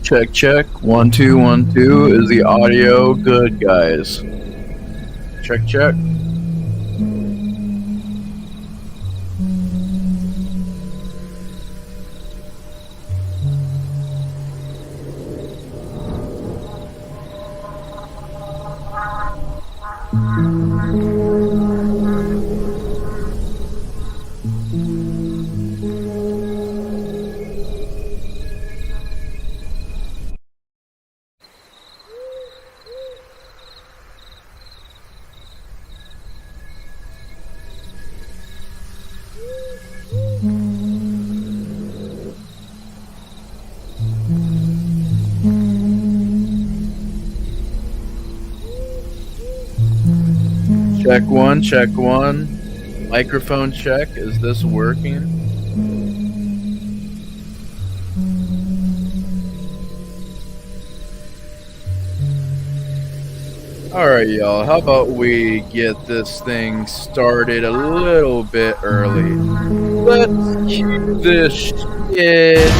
Check, check. 1 2 1 2. Is the audio good, guys? Check, check. Check one, check one. Microphone check. Is this working? Alright, y'all. How about we get this thing started a little bit early? Let's cue this shit.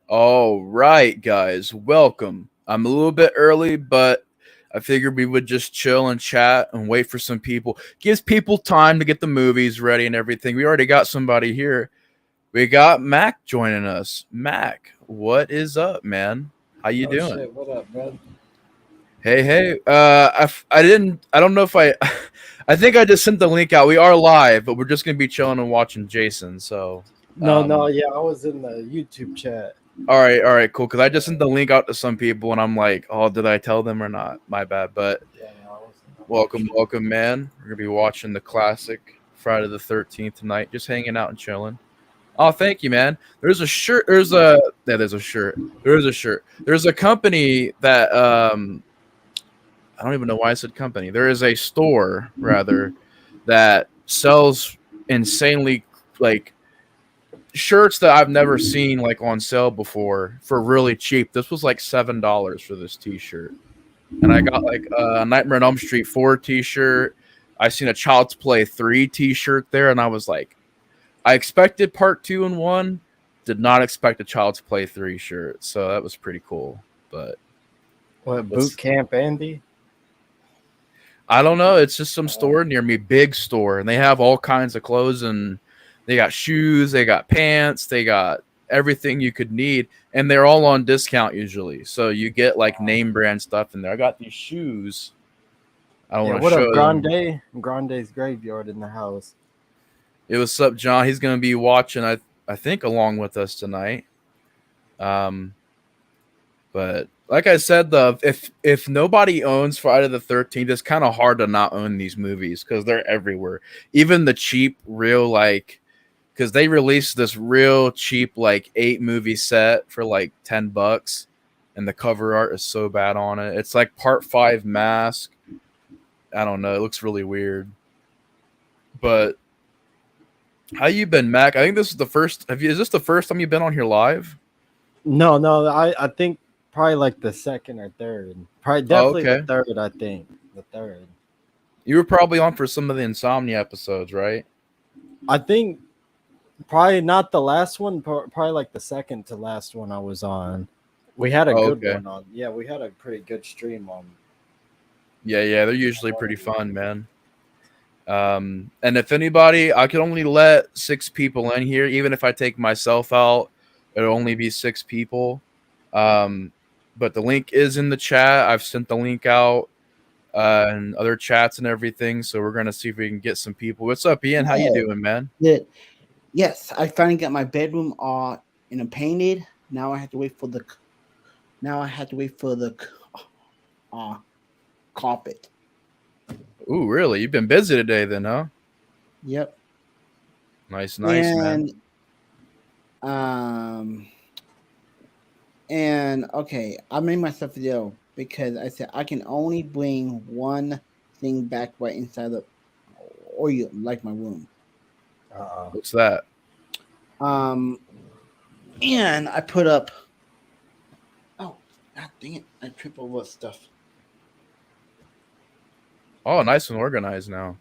All right, guys, welcome. I'm a little bit early, but I figured we would just chill and chat and wait for some people. Gives people time to get the movies ready and everything. We already got somebody here. We got Mac joining us. Mac, what is up, man? How you doing? Shit, what up, man? Hey. I don't know if I think I just sent the link out. We are live, but we're just gonna be chilling and watching Jason. So No, yeah, I was in the YouTube chat. All right, cool. Because I just sent the link out to some people, and I'm like, oh, did I tell them or not? My bad. But Yeah, I was in welcome, man. We're gonna be watching the classic Friday the 13th tonight, just hanging out and chilling. Oh, thank you, man. There's a shirt. There's a shirt. There's a shirt. There's a company that I don't even know why I said company. There is a store rather that sells insanely like shirts that I've never seen like on sale before for really cheap. This was like $7 for this t-shirt. And I got like a Nightmare on Elm Street 4 t-shirt. I seen a Child's Play 3 t-shirt there, and I was like, I expected part 2 and 1, did not expect a Child's Play 3 shirt. So that was pretty cool. But what Boot Camp Andy? I don't know. It's just some store near me, big store, and they have all kinds of clothes, and they got shoes, they got pants, they got everything you could need, and they're all on discount usually. So you get like name brand stuff in there. I got these shoes. I don't want to What show up, them. Grande? Grande's graveyard in the house. It was up, John. He's gonna be watching. I think along with us tonight. But like I said, if nobody owns Friday the 13th, it's kind of hard to not own these movies because they're everywhere. Even the cheap, real like, because they released this real cheap like 8 movie set for like $10, and the cover art is so bad on it. It's like part 5 Mask. I don't know. It looks really weird. But how you been, Mac? I think this is the first. Is this the first time you've been on here live? No, I think probably like the second or third. Probably definitely the third, I think. The third. You were probably on for some of the Insomnia episodes, right? I think probably not the last one, probably like the second to last one I was on. We had a good one on. Yeah, we had a pretty good stream on. Yeah, they're usually pretty fun, man. And if anybody, I can only let 6 people in here. Even if I take myself out, it'll only be 6 people. But the link is in the chat. I've sent the link out and other chats and everything. So we're gonna see if we can get some people. What's up, Ian? How you doing, man? Good. Yes, I finally got my bedroom all painted. Now I have to wait for the. Carpet. Ooh, really? You've been busy today, then, huh? Yep. Nice, man. And okay, I made myself a deal because I said I can only bring one thing back right inside the, or you like my room. What's that? And I put up. Oh, god dang it! I trip over stuff. Oh, nice and organized now.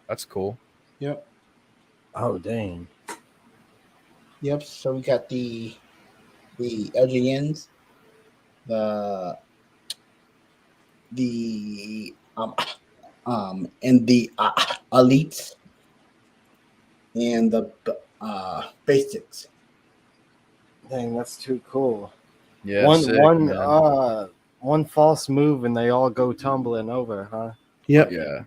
That's cool. Yep. Oh dang. Yep. So we got the LGNs, the the and the elites and the basics. Dang, that's too cool. Yeah, sick, man. One false move and they all go tumbling over, huh? Yep. Yeah.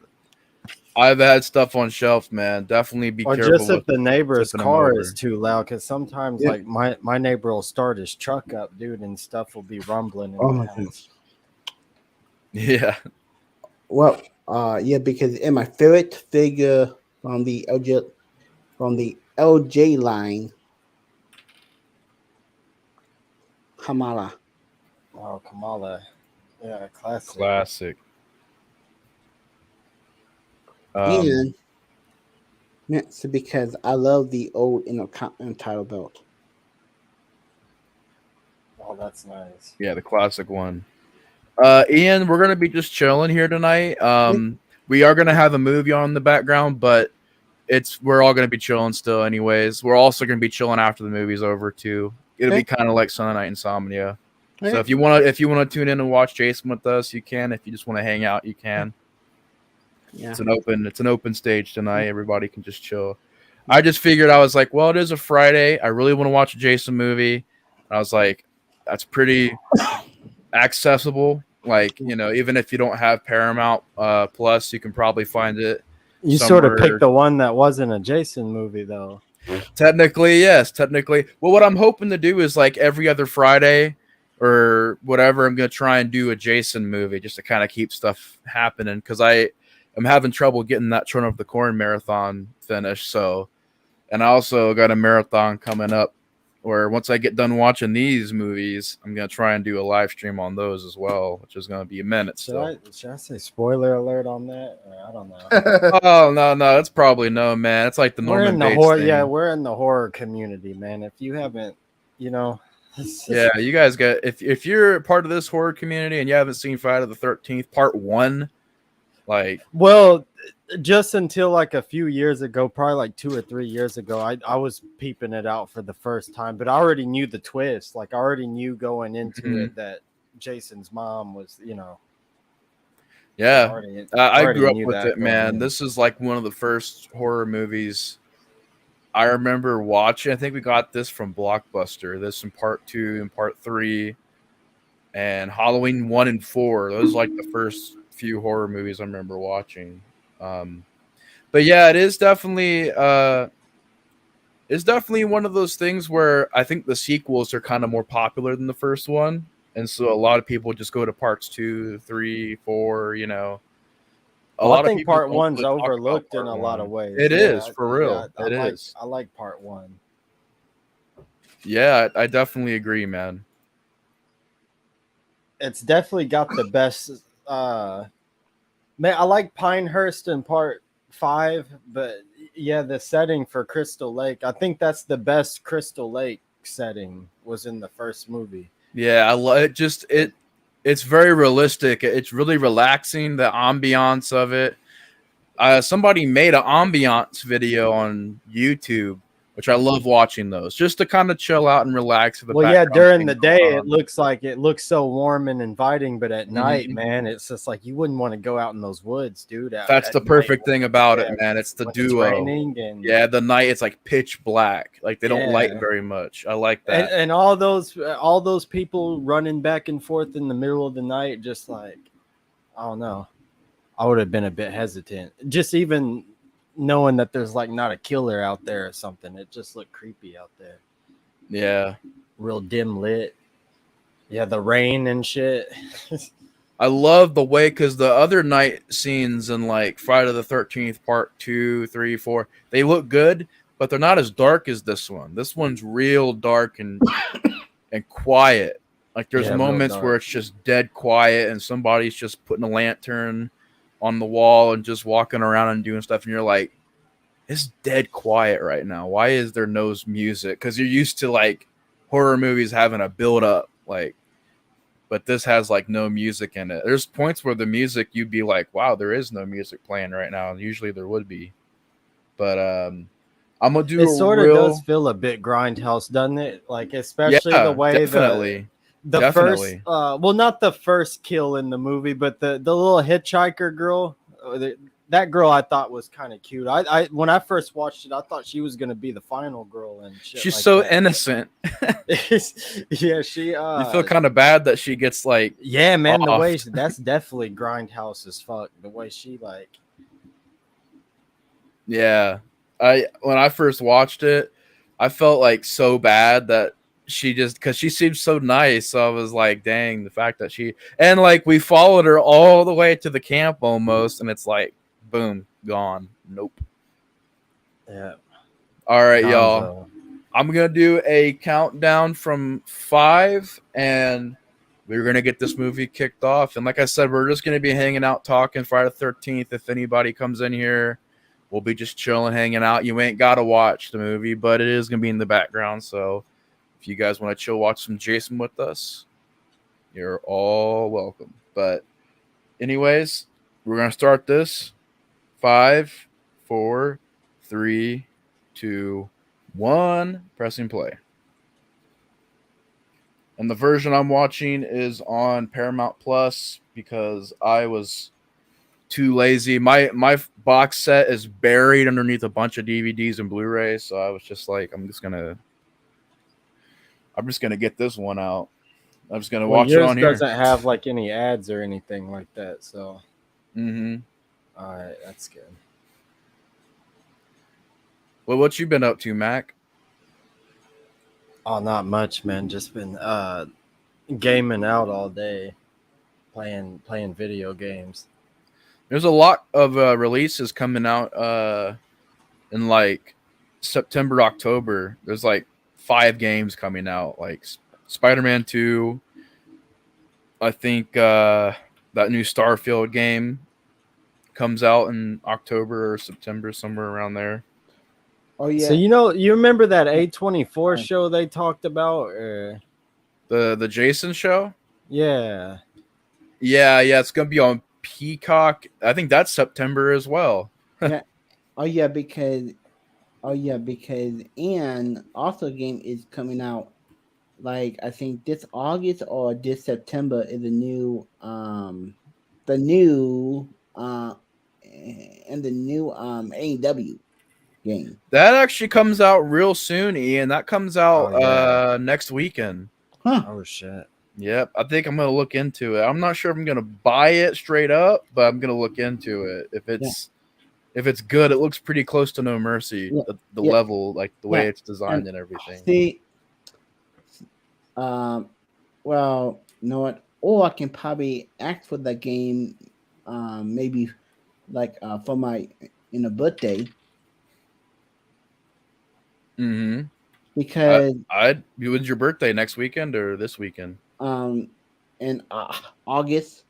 I've had stuff on shelf, man. Definitely be Or careful just if with the neighbor's tipping them car over. is too loud, because sometimes Yep. like my neighbor will start his truck up, dude, and stuff will be rumbling in Oh the my house. goodness. Yeah. Well, yeah, because in my favorite figure from the LJ line, Kamala. Oh, Kamala. Yeah, classic. Classic. And that's because I love the old Intercontinental belt. Oh, that's nice. Yeah, the classic one. Ian, we're gonna be just chilling here tonight. We are gonna have a movie on in the background, but we're all gonna be chilling still, anyways. We're also gonna be chilling after the movie's over too. It'll be kind of like Sunday Night Insomnia. Okay. So if you wanna tune in and watch Jason with us, you can. If you just want to hang out, you can. Yeah. It's an open stage tonight. Everybody can just chill. I just figured, I was like, well, it is a Friday. I really want to watch a Jason movie. And I was like, that's pretty accessible. Like, even if you don't have Paramount Plus, you can probably find it. You sort of picked the one that wasn't a Jason movie, though. Technically, yes. Technically. Well, what I'm hoping to do is like every other Friday or whatever, I'm going to try and do a Jason movie just to kind of keep stuff happening, because I'm having trouble getting that Children of the Corn marathon finished. So, and I also got a marathon coming up where once I get done watching these movies, I'm going to try and do a live stream on those as well, which is going to be a minute still. Should I say spoiler alert on that? I don't know. Oh, no, that's probably no, man. It's like the We're Norman in the Bates horror. thing. Yeah, we're in the horror community, man. If you haven't, Yeah, you guys got, if you're part of this horror community and you haven't seen Friday the 13th Part 1, like, well, just until like a few years ago, probably like 2 or 3 years ago, I was peeping it out for the first time, but I already knew the twist. Like, I already knew going into it that Jason's mom was, yeah, I grew up knew with that it, going man. in. This is like one of the first horror movies I remember watching. I think we got this from Blockbuster. This in Part 2 and Part 3, and Halloween 1 and 4. Those are like the first few horror movies I remember watching. But yeah, it's definitely one of those things where I think the sequels are kind of more popular than the first one, and so a lot of people just go to parts 2, 3, 4. I think part one's overlooked in a lot of ways. It is, for real. I like part one. Yeah, I definitely agree, man. It's definitely got the best. Man, I like Pinehurst in part 5, but yeah, the setting for Crystal Lake, I think that's the best Crystal Lake setting was in the first movie. Yeah, I love it. It's very realistic. It's really relaxing, the ambiance of it. Somebody made an ambiance video on YouTube, which I love watching those, just to kind of chill out and relax. Well, yeah, during the day it looks so warm and inviting, but at night, man, it's just like you wouldn't want to go out in those woods, dude. That's the perfect thing about it, man. It's the duo. The night it's like pitch black, like they don't light very much. I like that. And all those people running back and forth in the middle of the night, just like, I don't know. I would have been a bit hesitant, just even knowing that there's like not a killer out there or something. It just looked creepy out there. Yeah, real dim lit. Yeah, the rain and shit. I love the way, because the other night scenes in like Friday the 13th Part 2, 3, 4, they look good, but they're not as dark as this one. This one's real dark and quiet. Like there's moments where it's just dead quiet and somebody's just putting a lantern on the wall and just walking around and doing stuff, and you're like, it's dead quiet right now. Why is there no music? Because you're used to like horror movies having a build up, like, but this has like no music in it. There's points where the music you'd be like, wow, there is no music playing right now. And usually there would be. But I'm gonna do It a sort of does real feel a bit grindhouse, doesn't it? Like especially the yeah, way definitely. the first Definitely. well, not the first kill in the movie, but the little hitchhiker girl, that girl I thought was kind of cute. I when I first watched it, I thought she was gonna be the final girl and shit She's like so that. innocent. Yeah, she You feel kind of bad that she gets like yeah, man, the way offed. that's definitely grindhouse as fuck. The way she like Yeah. I when I first watched it, I felt like so bad that she just because she seemed so nice. So I was like, dang, the fact that she and like we followed her all the way to the camp almost, and it's like, boom, gone. Nope. yeah, All right, y'all. Gonzo. I'm gonna do a countdown from 5, and we're gonna get this movie kicked off. And like I said, we're just gonna be hanging out, talking Friday the 13th. If anybody comes in here, we'll be just chilling, hanging out. You ain't gotta watch the movie, but it is gonna be in the background. So if you guys want to chill, watch some Jason with us, you're all welcome. But anyways, we're gonna start this. 5, 4, 3, 2, 1. Pressing play. And the version I'm watching is on Paramount Plus because I was too lazy. My box set is buried underneath a bunch of DVDs and Blu-rays, so I was just like, I'm just gonna get this one out. I'm just gonna Well, watch it yours on here. doesn't have like any ads or anything like that, so Mm-hmm. all right, that's good. Well, what you been up to, Mac? Oh, not much, man. Just been gaming out all day, playing video games. There's a lot of releases coming out in like September, October. There's like 5 games coming out, like Spider-Man 2. I think that new Starfield game comes out in October or September, somewhere around there. Oh So yeah. you remember that A24 show they talked about? The Jason show. Yeah. Yeah, it's gonna be on Peacock. I think that's September as well. Yeah. Oh yeah, because and also game is coming out like I think this August or this September is the new and the new AEW game. That actually comes out real soon, Ian. That comes out Oh yeah. next weekend. Huh. Oh shit. Yep, I think I'm gonna look into it. I'm not sure if I'm gonna buy it straight up, but I'm gonna look into it. Yeah. If it's good, it looks pretty close to No Mercy. Yeah. The Yeah. level, like the way Yeah. it's designed and everything. See, um, well, you know what? Or I can probably ask for the game, maybe like for my in a birthday Mm-hmm. because When's your birthday? Next weekend or this weekend? um in August.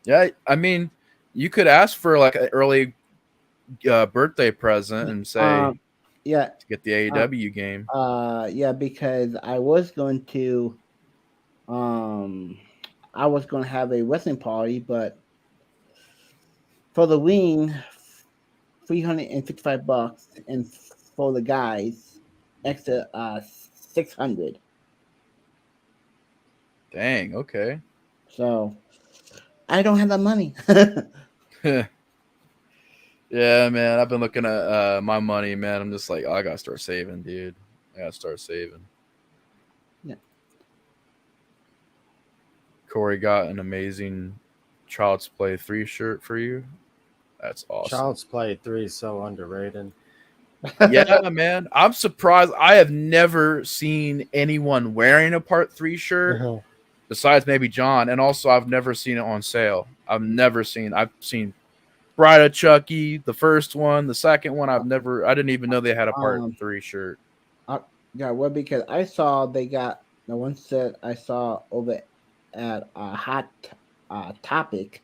Yeah, I mean, you could ask for like an early birthday present and say Yeah, to get the AEW game. yeah, because um I was going to have a wrestling party, but for the wing, $355, and for the guys, extra 600. Dang. Okay. So I don't have that money. Yeah, man. I've been looking at my money, man. I'm just like, oh, I gotta start saving, dude. I gotta start saving. Yeah. Corey got an amazing Child's Play 3 shirt for you. That's awesome. Child's Play 3 is so underrated. Yeah, man. I'm surprised. I have never seen anyone wearing a Part 3 shirt besides maybe John. And also, I've never seen it on sale. I've seen Bride of Chucky, the first one, the second one. I didn't even know they had a Part 3 shirt. Yeah, well, because I saw they got the one set I saw over at Hot Topic.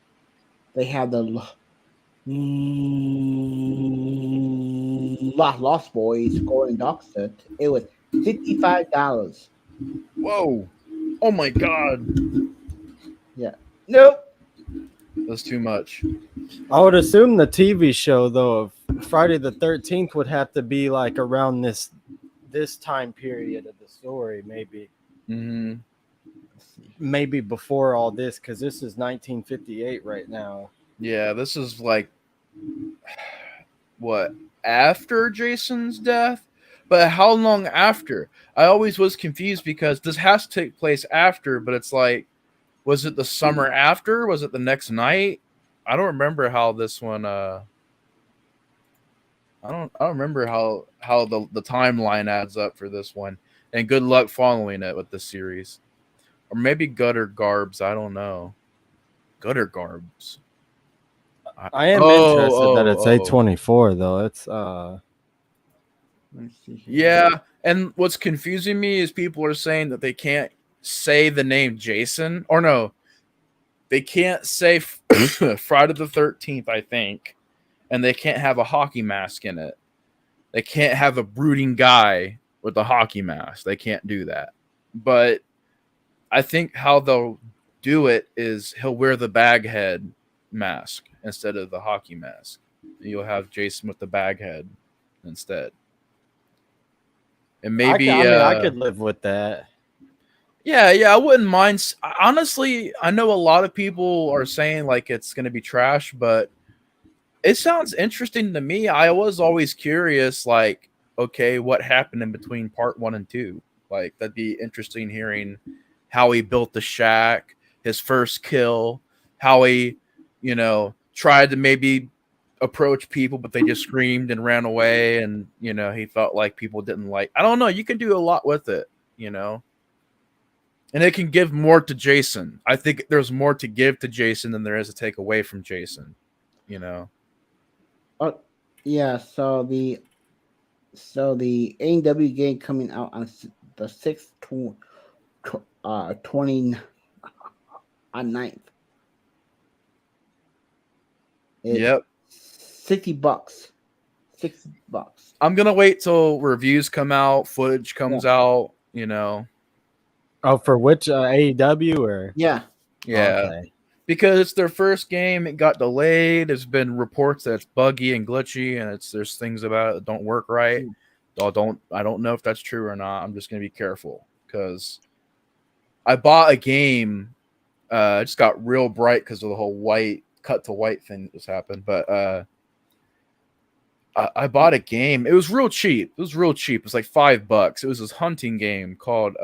They have the Lost Boys Golden Dog set, it was $55. Whoa. Oh my god. Yeah. Nope. That's too much. I would assume the TV show though of Friday the 13th would have to be like around this time period of the story, Mm-hmm. maybe before all this, because this is 1958 right now. Yeah, this is like what, after Jason's death? But how long after? I always was confused because this has to take place after, but it's like, was it the summer after? Was it the next night? I don't remember how this one I don't remember how the timeline adds up for this one. And good luck following it with this series. Or maybe Gutter Garbs, I don't know. Gutter Garbs. I am interested that it's Oh. A24 though. It's Let's see here. Yeah, and what's confusing me is people are saying that they can't say the name Jason, or no, they can't say Friday the 13th, I think, and they can't have a hockey mask in it. They can't have a brooding guy with a hockey mask. They can't do that. But I think how they'll do it is he'll wear the bag head mask instead of the hockey mask. You'll have Jason with the bag head instead. And maybe I could live with that. yeah, I wouldn't mind. Honestly, I know a lot of people are saying like it's going to be trash, but it sounds interesting to me. I was always curious, like, okay, what happened in between part 1 and 2? Like, that'd be interesting hearing how he built the shack, his first kill, how he, tried to maybe approach people, but they just screamed and ran away, and he felt like people didn't like. I don't know. You can do a lot with it, and it can give more to Jason. I think there's more to give to Jason than there is to take away from Jason. Oh, yeah. So the AEW game coming out on the 6th to 20 on 9th. It's Yep. $60. $60. I'm gonna wait till reviews come out, footage comes out. Oh, for which AEW or Yeah. Yeah, Okay. because it's their first game. It got delayed. There's been reports that it's buggy and glitchy, and there's things about it that don't work right. I don't know if that's true or not. I'm just gonna be careful because I bought a game. It just got real bright because of the whole white cut to white thing that just happened. But I bought a game. It was real cheap. It was like $5. It was this hunting game called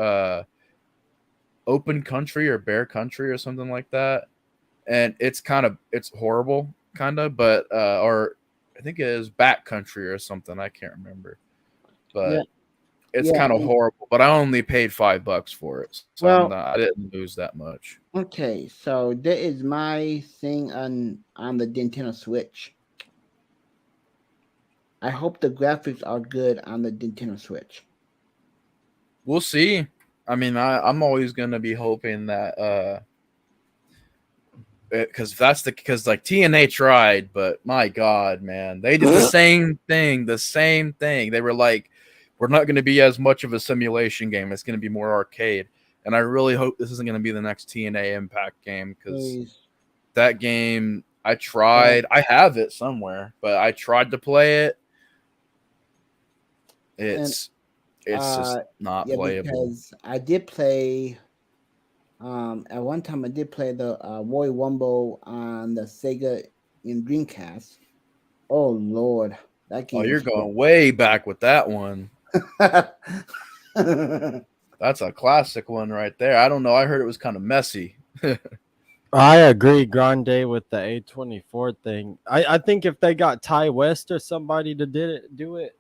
Open Country or Bear Country or something like that. And it's horrible, kind of, but or I think it is Back Country or something. I can't remember, but it's kind of horrible. But I only paid $5 for it, so I didn't lose that much. Okay, so that is my thing on the Nintendo Switch. I hope the graphics are good on the Nintendo Switch. We'll see. I mean, I'm always gonna be hoping that because like TNA tried, but my God, man, they did the same thing. They were like, we're not going to be as much of a simulation game. It's going to be more arcade. And I really hope this isn't going to be the next TNA Impact game because that game, I tried. I have it somewhere, but I tried to play it. It's just not playable. Because I did play. At one time, I did play the Royal Rumble on the Sega in Dreamcast. Oh Lord, that game! Oh, you're going way back with that one. That's a classic one right there. I don't know. I heard it was kind of messy. I agree, Grande, with the A24 thing. I think if they got Ty West or somebody to do it,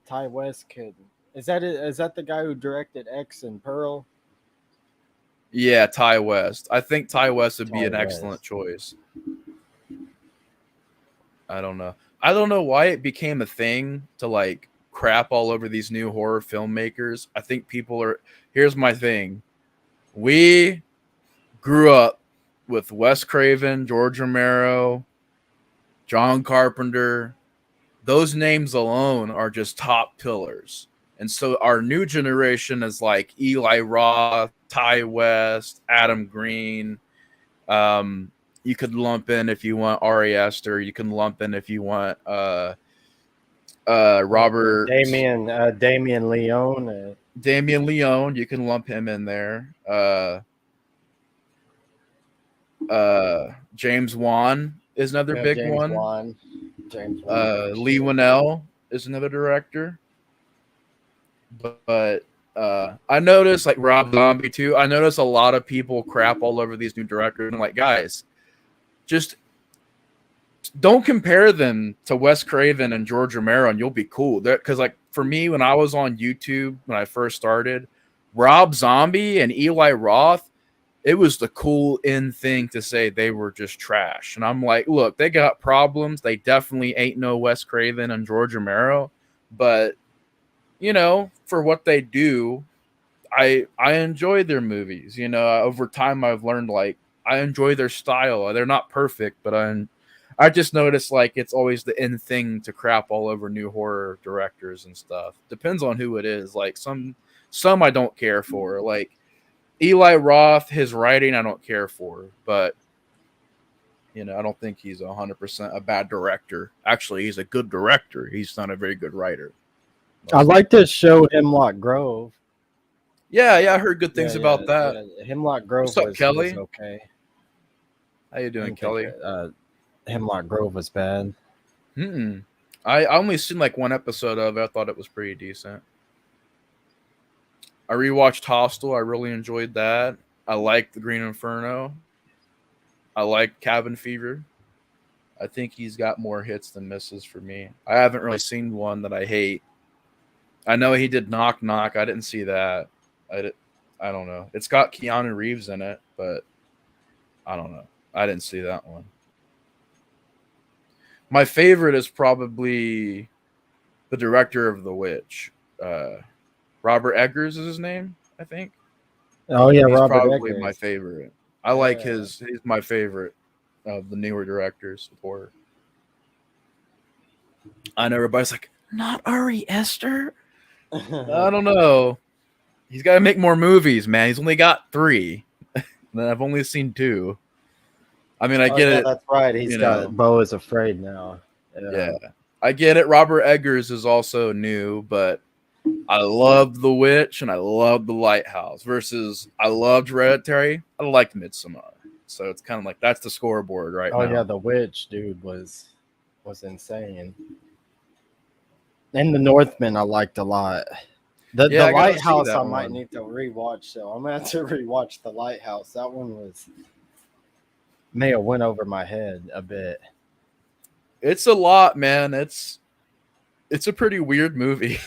Ty West could. Is that the guy who directed X and Pearl? Yeah, Ty West. I think Ty West would be an excellent choice. I don't know. I don't know why it became a thing to like crap all over these new horror filmmakers. I think people are. Here's my thing. We grew up with Wes Craven, George Romero, John Carpenter, those names alone are just top pillars. And so our new generation is like Eli Roth, Ty West, Adam Green. You could lump in if you want Ari Aster. You can lump in if you want Robert Damien Leone. Damien Leone. You can lump him in there. James Wan is another big one. James Wan. Lee Winnell is another director. But I noticed like Rob Zombie too. I noticed a lot of people crap all over these new directors. I'm like, guys, just don't compare them to Wes Craven and George Romero, and you'll be cool. Because like for me, when I was on YouTube when I first started, Rob Zombie and Eli Roth, it was the cool in thing to say they were just trash. And I'm like, look, they got problems. They definitely ain't no Wes Craven and George Romero, but you know, for what they do, I enjoy their movies. You know, over time I've learned like I enjoy their style. They're not perfect, but I just noticed like it's always the in thing to crap all over new horror directors and stuff. Depends on who it is. Like some I don't care for. Like Eli Roth, his writing I don't care for, but you know, I don't think he's 100% a bad director. Actually, he's a good director. He's not a very good writer. I like to show Hemlock Grove. Yeah, I heard good things about that. Yeah. Hemlock Grove What's up, Kelly? was okay. How you doing, Kelly? Hemlock Grove was bad. I only seen like one episode of it. I thought it was pretty decent. I rewatched Hostel. I really enjoyed that. I liked The Green Inferno. I like Cabin Fever. I think he's got more hits than misses for me. I haven't really seen one that I hate. I know he did Knock Knock. I didn't see that. I don't know. It's got Keanu Reeves in it, but I don't know. I didn't see that one. My favorite is probably the director of The Witch. Robert Eggers is his name, I think. Oh yeah, he's Robert probably Eggers. my favorite. I like his. He's my favorite of the newer directors of horror. I know everybody's like, not Ari Aster. I don't know. He's got to make more movies, man. He's only got 3. And I've only seen 2. I mean, I get it. That's right. He's got Beau is Afraid now. Yeah, I get it. Robert Eggers is also new, but I love The Witch and I love The Lighthouse versus I loved Hereditary. I liked Midsommar. So it's kind of like that's the scoreboard now. Oh yeah, The Witch, dude, was insane. And The Northman I liked a lot. The Lighthouse I might need to rewatch, so I'm gonna have to rewatch The Lighthouse. That one may have went over my head a bit. It's a lot, man. It's a pretty weird movie.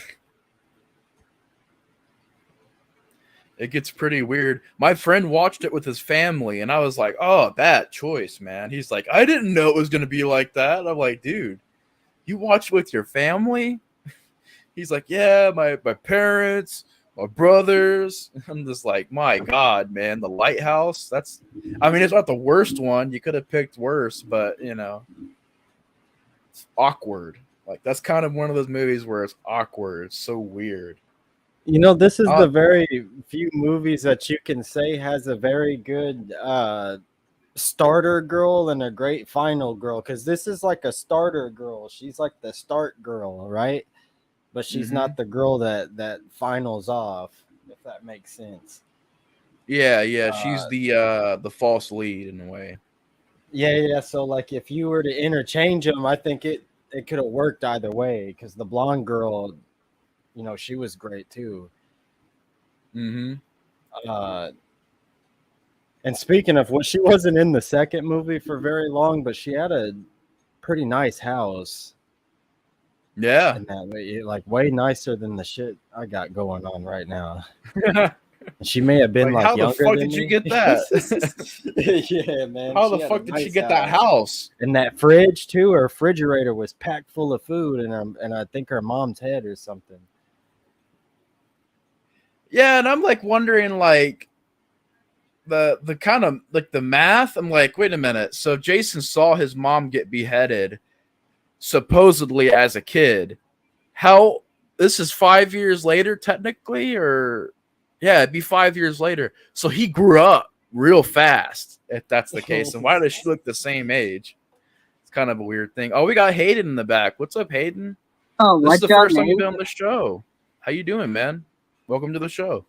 It gets pretty weird. My friend watched it with his family, and I was like, "Oh, bad choice, man." He's like, "I didn't know it was gonna be like that." I'm like, "Dude, you watched with your family?" He's like, "Yeah, my parents, my brothers." I'm just like, "My God, man, The Lighthouse." I mean, it's not the worst one. You could have picked worse, but you know, it's awkward. Like that's kind of one of those movies where it's awkward. It's so weird. You know, this is the very few movies that you can say has a very good starter girl and a great final girl, because this is like a starter girl. She's like the start girl, right? But she's not the girl that finals off, if that makes sense. Yeah, she's the false lead in a way. Yeah. So like if you were to interchange them, I think it could have worked either way, because the blonde girl, you know, she was great too. And speaking of what, she wasn't in the second movie for very long, but she had a pretty nice house. Yeah, and that like way nicer than the shit I got going on right now. She may have been like how the fuck than did me. you get that? Yeah, man. How the fuck did she get that house? And that fridge too. Her refrigerator was packed full of food, and I think her mom's head or something. Yeah, and I'm like wondering like the kind of like the math. I'm like, wait a minute. So Jason saw his mom get beheaded. supposedly as a kid. How this is 5 years later, technically, or yeah, it'd be 5 years later. So he grew up real fast, if that's the case. And why does she look the same age? It's kind of a weird thing. Oh, we got Hayden in the back. What's up, Hayden? Oh, This is what's the up, first time you've mate? been on the show. How you doing, man? Welcome to the show.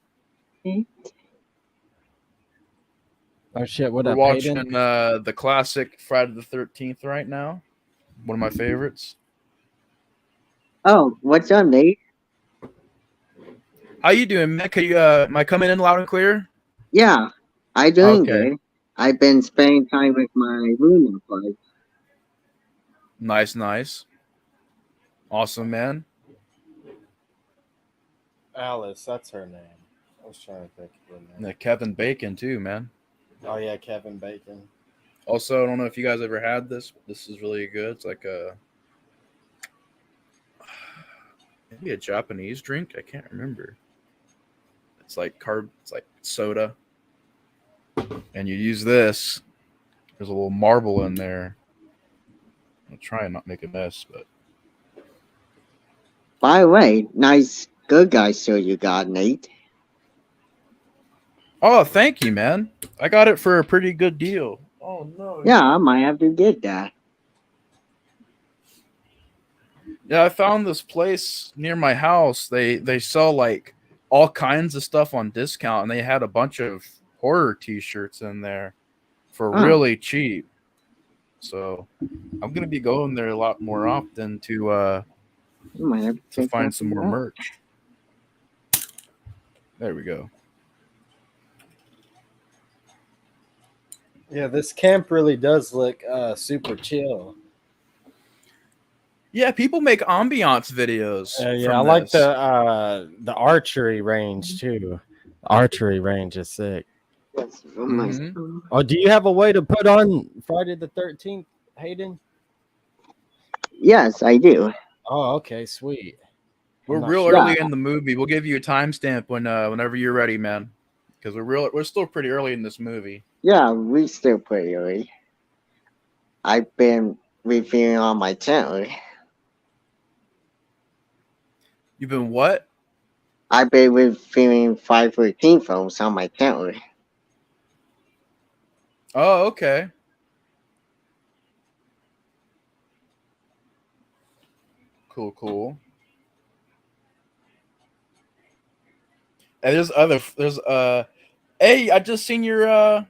Oh shit! What We're up, watching Hayden? the classic Friday the 13th right now. One of my favorites. Oh, what's up, Nate? How you doing, man? Can you am I coming in loud and clear? Yeah, I doing Okay. good. I've been spending time with my roommate, but Nice, nice. Awesome, man. Alice, that's her name. I was trying to think of her name. Yeah, Kevin Bacon too, man. Oh yeah, Kevin Bacon. Also, I don't know if you guys ever had this. This is really good. It's like a maybe a Japanese drink. I can't remember. It's like it's like soda. And you use this. There's a little marble in there. I'll try and not make a mess, but by the way, nice good guy show you got, Nate. oh, thank you, man. I got it for a pretty good deal. Oh no. Yeah, I might have to get that. Yeah, I found this place near my house. They sell like all kinds of stuff on discount, and they had a bunch of horror T-shirts in there for really cheap. So I'm gonna be going there a lot more often to You might have to check find that some more out. merch. There we go. Yeah, this camp really does look super chill. Yeah, people make ambiance videos. Yeah, from I like this. the archery range too. The archery range is sick. Yes, Mhm. Oh, do you have a way to put on Friday the 13th, Hayden? yes, I do. Oh, okay, sweet. We're not real sure. early in the movie. We'll give you a timestamp whenever you're ready, man. Because we're still pretty early in this movie. Yeah, we still pretty early. I've been reviewing on my channel. You've been what? I've been reviewing 513 films on my channel. Oh, okay. Cool, cool. And there's hey, I just seen your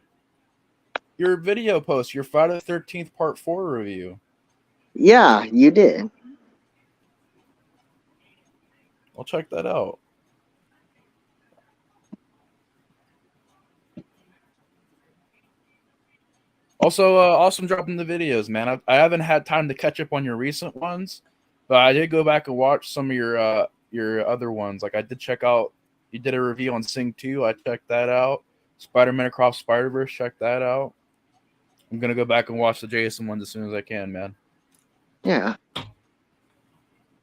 video post, your Friday the 13th Part 4 review. Yeah, you did. I'll check that out. Also, awesome dropping the videos, man. I haven't had time to catch up on your recent ones, but I did go back and watch some of your other ones. Like I did check out. You did a review on Sing 2. I checked that out. Spider-Man Across Spider-Verse. Check that out. I'm gonna go back and watch the Jason ones as soon as I can, man. Yeah,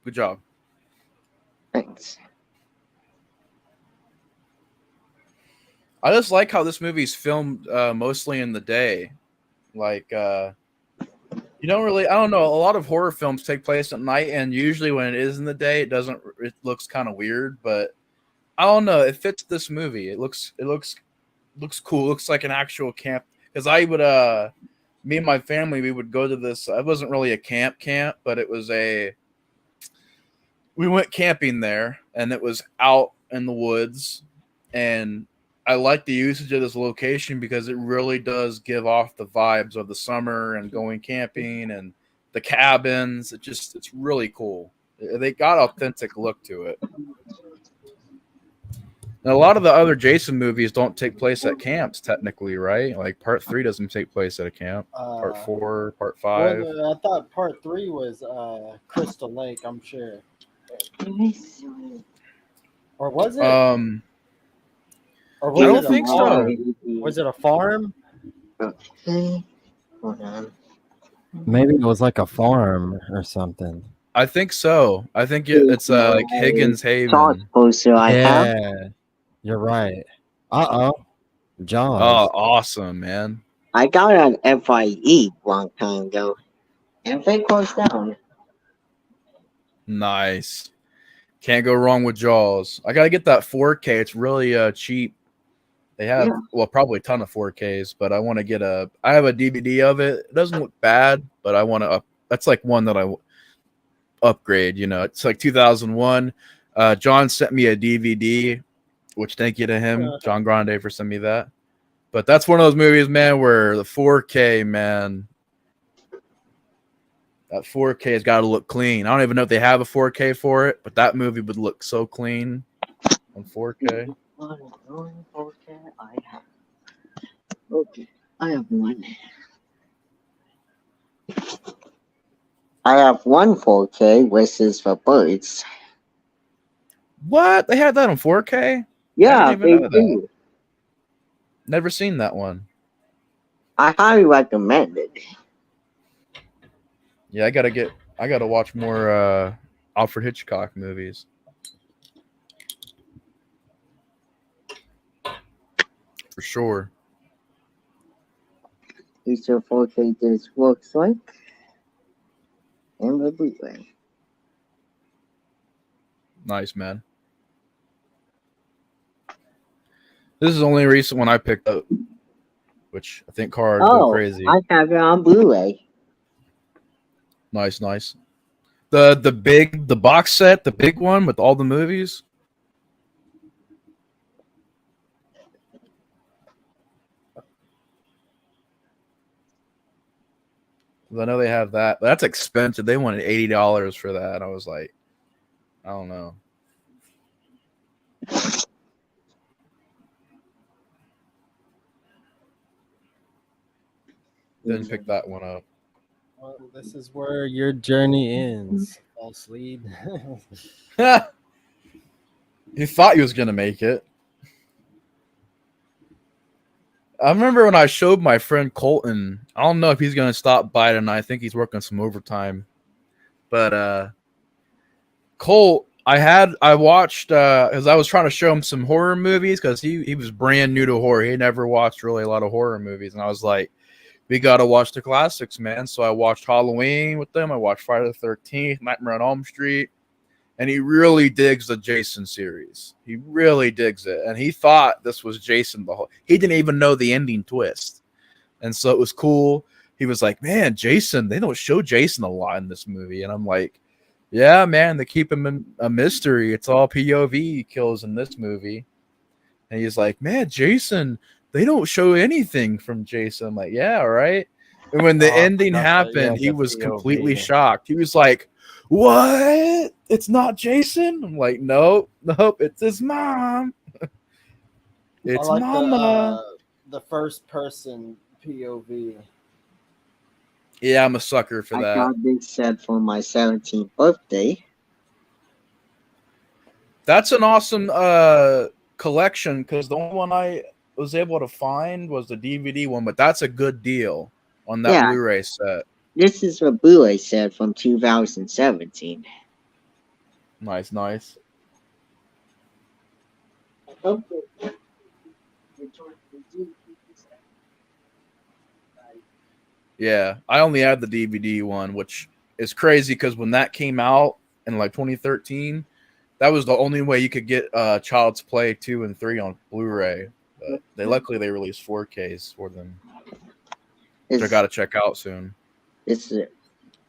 Good job. thanks. I just like how this movie's filmed mostly in the day. Like, you don't really, I don't know. A lot of horror films take place at night, and usually when it is in the day, it looks kind of weird. But I don't know. It fits this movie. It looks cool. It looks like an actual camp. Because I would, me and my family, we would go to this. It wasn't really a camp, but it was we went camping there, and it was out in the woods, and I like the usage of this location because it really does give off the vibes of the summer and going camping and the cabins. It's really cool. They got authentic look to it. Now, a lot of the other Jason movies don't take place at camps, technically, right? Like Part 3 doesn't take place at a camp. Part 4, Part 5. Well, I thought part 3 was Crystal Lake. I'm sure, or was it? Or was I don't it a think so. farm? Was it a farm? Okay, hold on. Maybe it was like a farm or something. I think so. I think it's like Higgins Charles Haven. poster I have. Yeah, you're right. Oh, Oh, Jaws. awesome, man. I got it on FIE long time ago. And they closed down. Nice. Can't go wrong with Jaws. I gotta get that 4K. It's really cheap. They have probably a ton of 4Ks, but I want to get a. I have a DVD of it. It doesn't look bad, but I want to up. That's like one that I upgrade. It's like 2001. John sent me a DVD, which thank you to him, John Grande, for sending me that. But that's one of those movies, man, where the 4K, man, that 4K has got to look clean. I don't even know if they have a 4K for it, but that movie would look so clean on 4K. Okay, I have. Okay, I have one. I have one 4K, which is for birds. What? They had that on 4K? I Yeah, didn't even they know that. do. Never seen that one. I highly recommend it. Yeah, I gotta watch more Alfred Hitchcock movies. For sure. Each of 4K disc looks like and the Blu-ray. Nice, man. This is the only recent one I picked up, which I think Car would go crazy. I have it on Blu-ray. Nice, nice. The box set, the big one with all the movies. I know they have that. That's expensive. They wanted $80 for that. I was like, I don't know. Didn't pick that one up. Well, this is where your journey ends, false lead. He thought he was gonna make it. I remember when I showed my friend Colton. I don't know if he's gonna stop by tonight. I think he's working some overtime. But Colt, I watched because I was trying to show him some horror movies because he was brand new to horror. He never watched really a lot of horror movies, and I was like, we gotta watch the classics, man. So I watched Halloween with them. I watched Friday the 13th, Nightmare on Elm Street. And he really digs the Jason series. He really digs it. And he thought this was Jason the whole. He didn't even know the ending twist. And so it was cool. He was like, man, Jason, they don't show Jason a lot in this movie. And I'm like, yeah, man, they keep him in a mystery. It's all POV kills in this movie. And he's like, man, Jason, they don't show anything from Jason. I'm like, yeah, all right. And when the ending happened, he was completely shocked. He was like, what? It's not Jason? I'm like, nope, it's his mom. It's I like Mama. The first person POV. Yeah, I'm a sucker for that. I got this set for my 17th birthday. That's an awesome collection because the only one I was able to find was the DVD one, but that's a good deal on that Blu-ray set. This is a Blu-ray set from 2017. Nice, nice. Yeah, I only had the DVD one, which is crazy because when that came out in like 2013, that was the only way you could get Child's Play 2 and 3 on Blu-ray. But luckily they released 4Ks for them. Which I got to check out soon. This is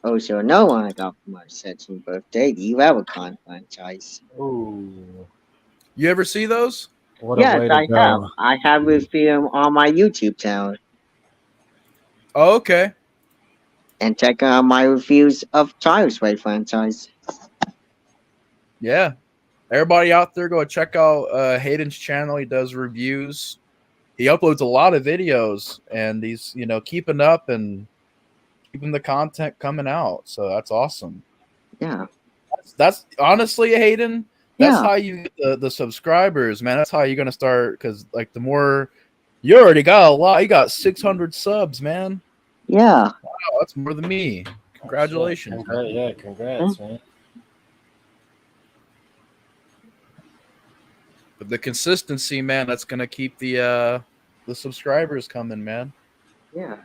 also another one I got for my 17th birthday, the Ravicon franchise. Ooh. You ever see those? Yes, I have. I have reviewed them on my YouTube channel. Oh, okay. And check out my reviews of Child's Play franchise. Yeah. Everybody out there, go check out Hayden's channel. He does reviews. He uploads a lot of videos, and he's keeping up and keeping the content coming out. So that's awesome. Yeah. That's honestly, Hayden. That's how you get the subscribers, man. That's how you're gonna start. Because like the more you already got a lot. You got 600 subs, man. Yeah. Wow, that's more than me. Congratulations. Congrats, man. But the consistency, man, that's gonna keep the subscribers coming, man. Yeah.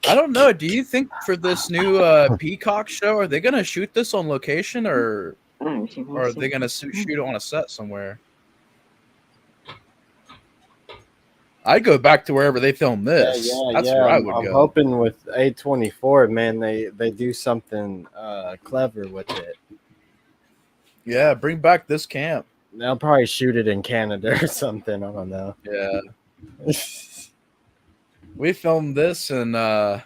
I don't know. Do you think for this new Peacock show, are they gonna shoot this on location, or are they gonna shoot it on a set somewhere? I'd go back to wherever they filmed this. That's where I would I'm go. hoping with A24, man, they do something clever with it. Yeah, bring back this camp. They'll probably shoot it in Canada or something. I don't know. Yeah. We filmed this in I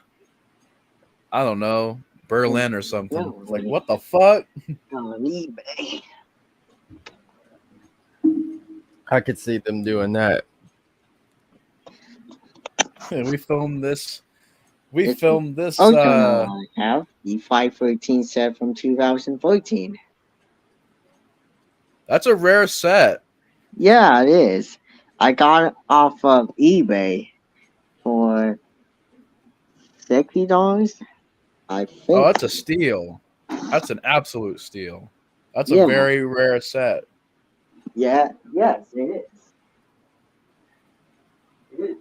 don't know, Berlin or something. It's like, what the fuck? On eBay. I could see them doing that. We filmed this. Oh, I have the 513 set from 2014. That's a rare set. Yeah, it is. I got it off of eBay for $60. I think. Oh, that's a steal. That's an absolute steal. That's Yeah. a very rare set. Yeah. Yes, it is. It is.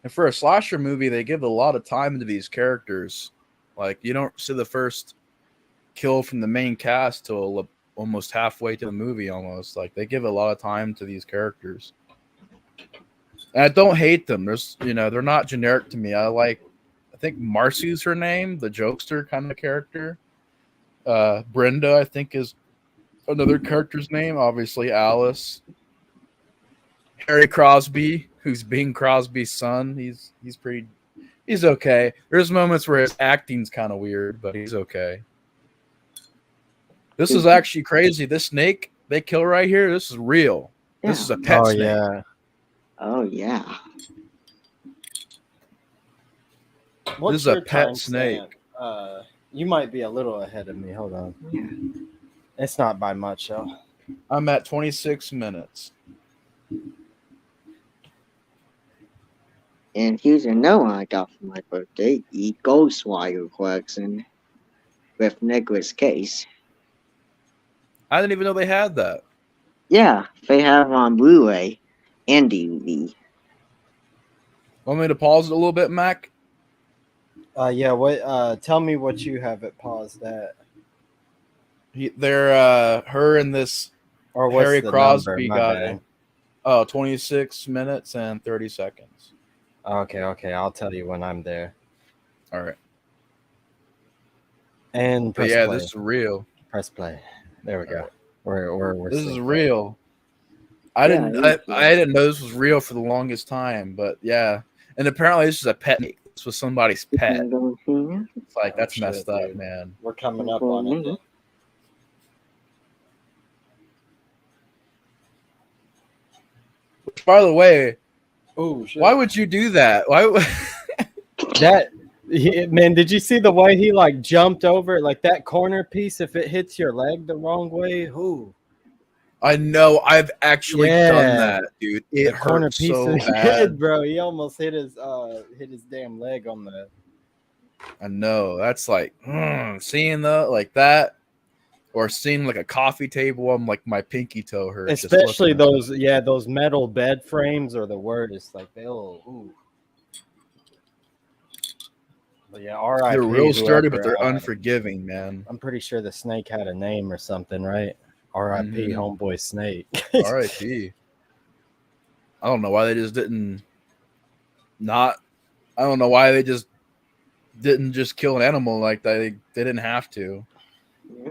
And for a slasher movie, they give a lot of time to these characters. Like, you don't see the first kill from the main cast till almost halfway to the movie almost. Like, they give a lot of time to these characters. And I don't hate them. They're not generic to me. I think Marcy's her name, the jokester kind of character. Brenda, I think, is another character's name. Obviously, Alice. Harry Crosby, who's Bing Crosby's son. He's okay. There's moments where his acting's kind of weird, but he's okay. This is actually crazy. This snake they kill right here, this is real. Yeah. This is a pet snake. Yeah. Oh, yeah. What's This is a your pet timestamp? snake. You might be a little ahead of me. Hold on. Yeah. It's not by much, though. I'm at 26 minutes. And here's another one I got for my birthday: the Ghostwire collection with Nicolas Cage. I didn't even know they had that. Yeah, they have on Blu-ray and DVD. Want me to pause it a little bit, Mac? Yeah. What? Tell me what you have it paused at, They're her and this or what's Harry the Crosby number? My guy. bad. Oh, 26 minutes and 30 seconds. Okay. I'll tell you when I'm there. All right. And But press yeah, play. this is real. Press play. There we go. Alright. We're This is synced. real. I Yeah, didn't know this was real for the longest time, but yeah. And apparently this is a pet. This was somebody's pet. It's like, that's shit, messed up, dude. man. We're coming up on it. By the way, Oh shit! why would you do that? Why? Man, did you see the way he like jumped over like that corner piece? If it hits your leg the wrong way, who? I know. I've actually Yeah. done that, dude. It The corner hurt piece so of the bad. kid, bro. He almost hit his damn leg on the. I know. That's like seeing like that, or seeing like a coffee table on like my pinky toe hurts. just Especially looking at those metal bed frames are the worst. Like they'll. Ooh. But yeah, all right. They're real sturdy, but they're unforgiving, man. I'm pretty sure the snake had a name or something, right? R.I.P. Mhm. Homeboy Snake. R.I.P. I don't know why they just didn't not. I don't know why they just didn't just kill an animal like that. They didn't have to. Yeah.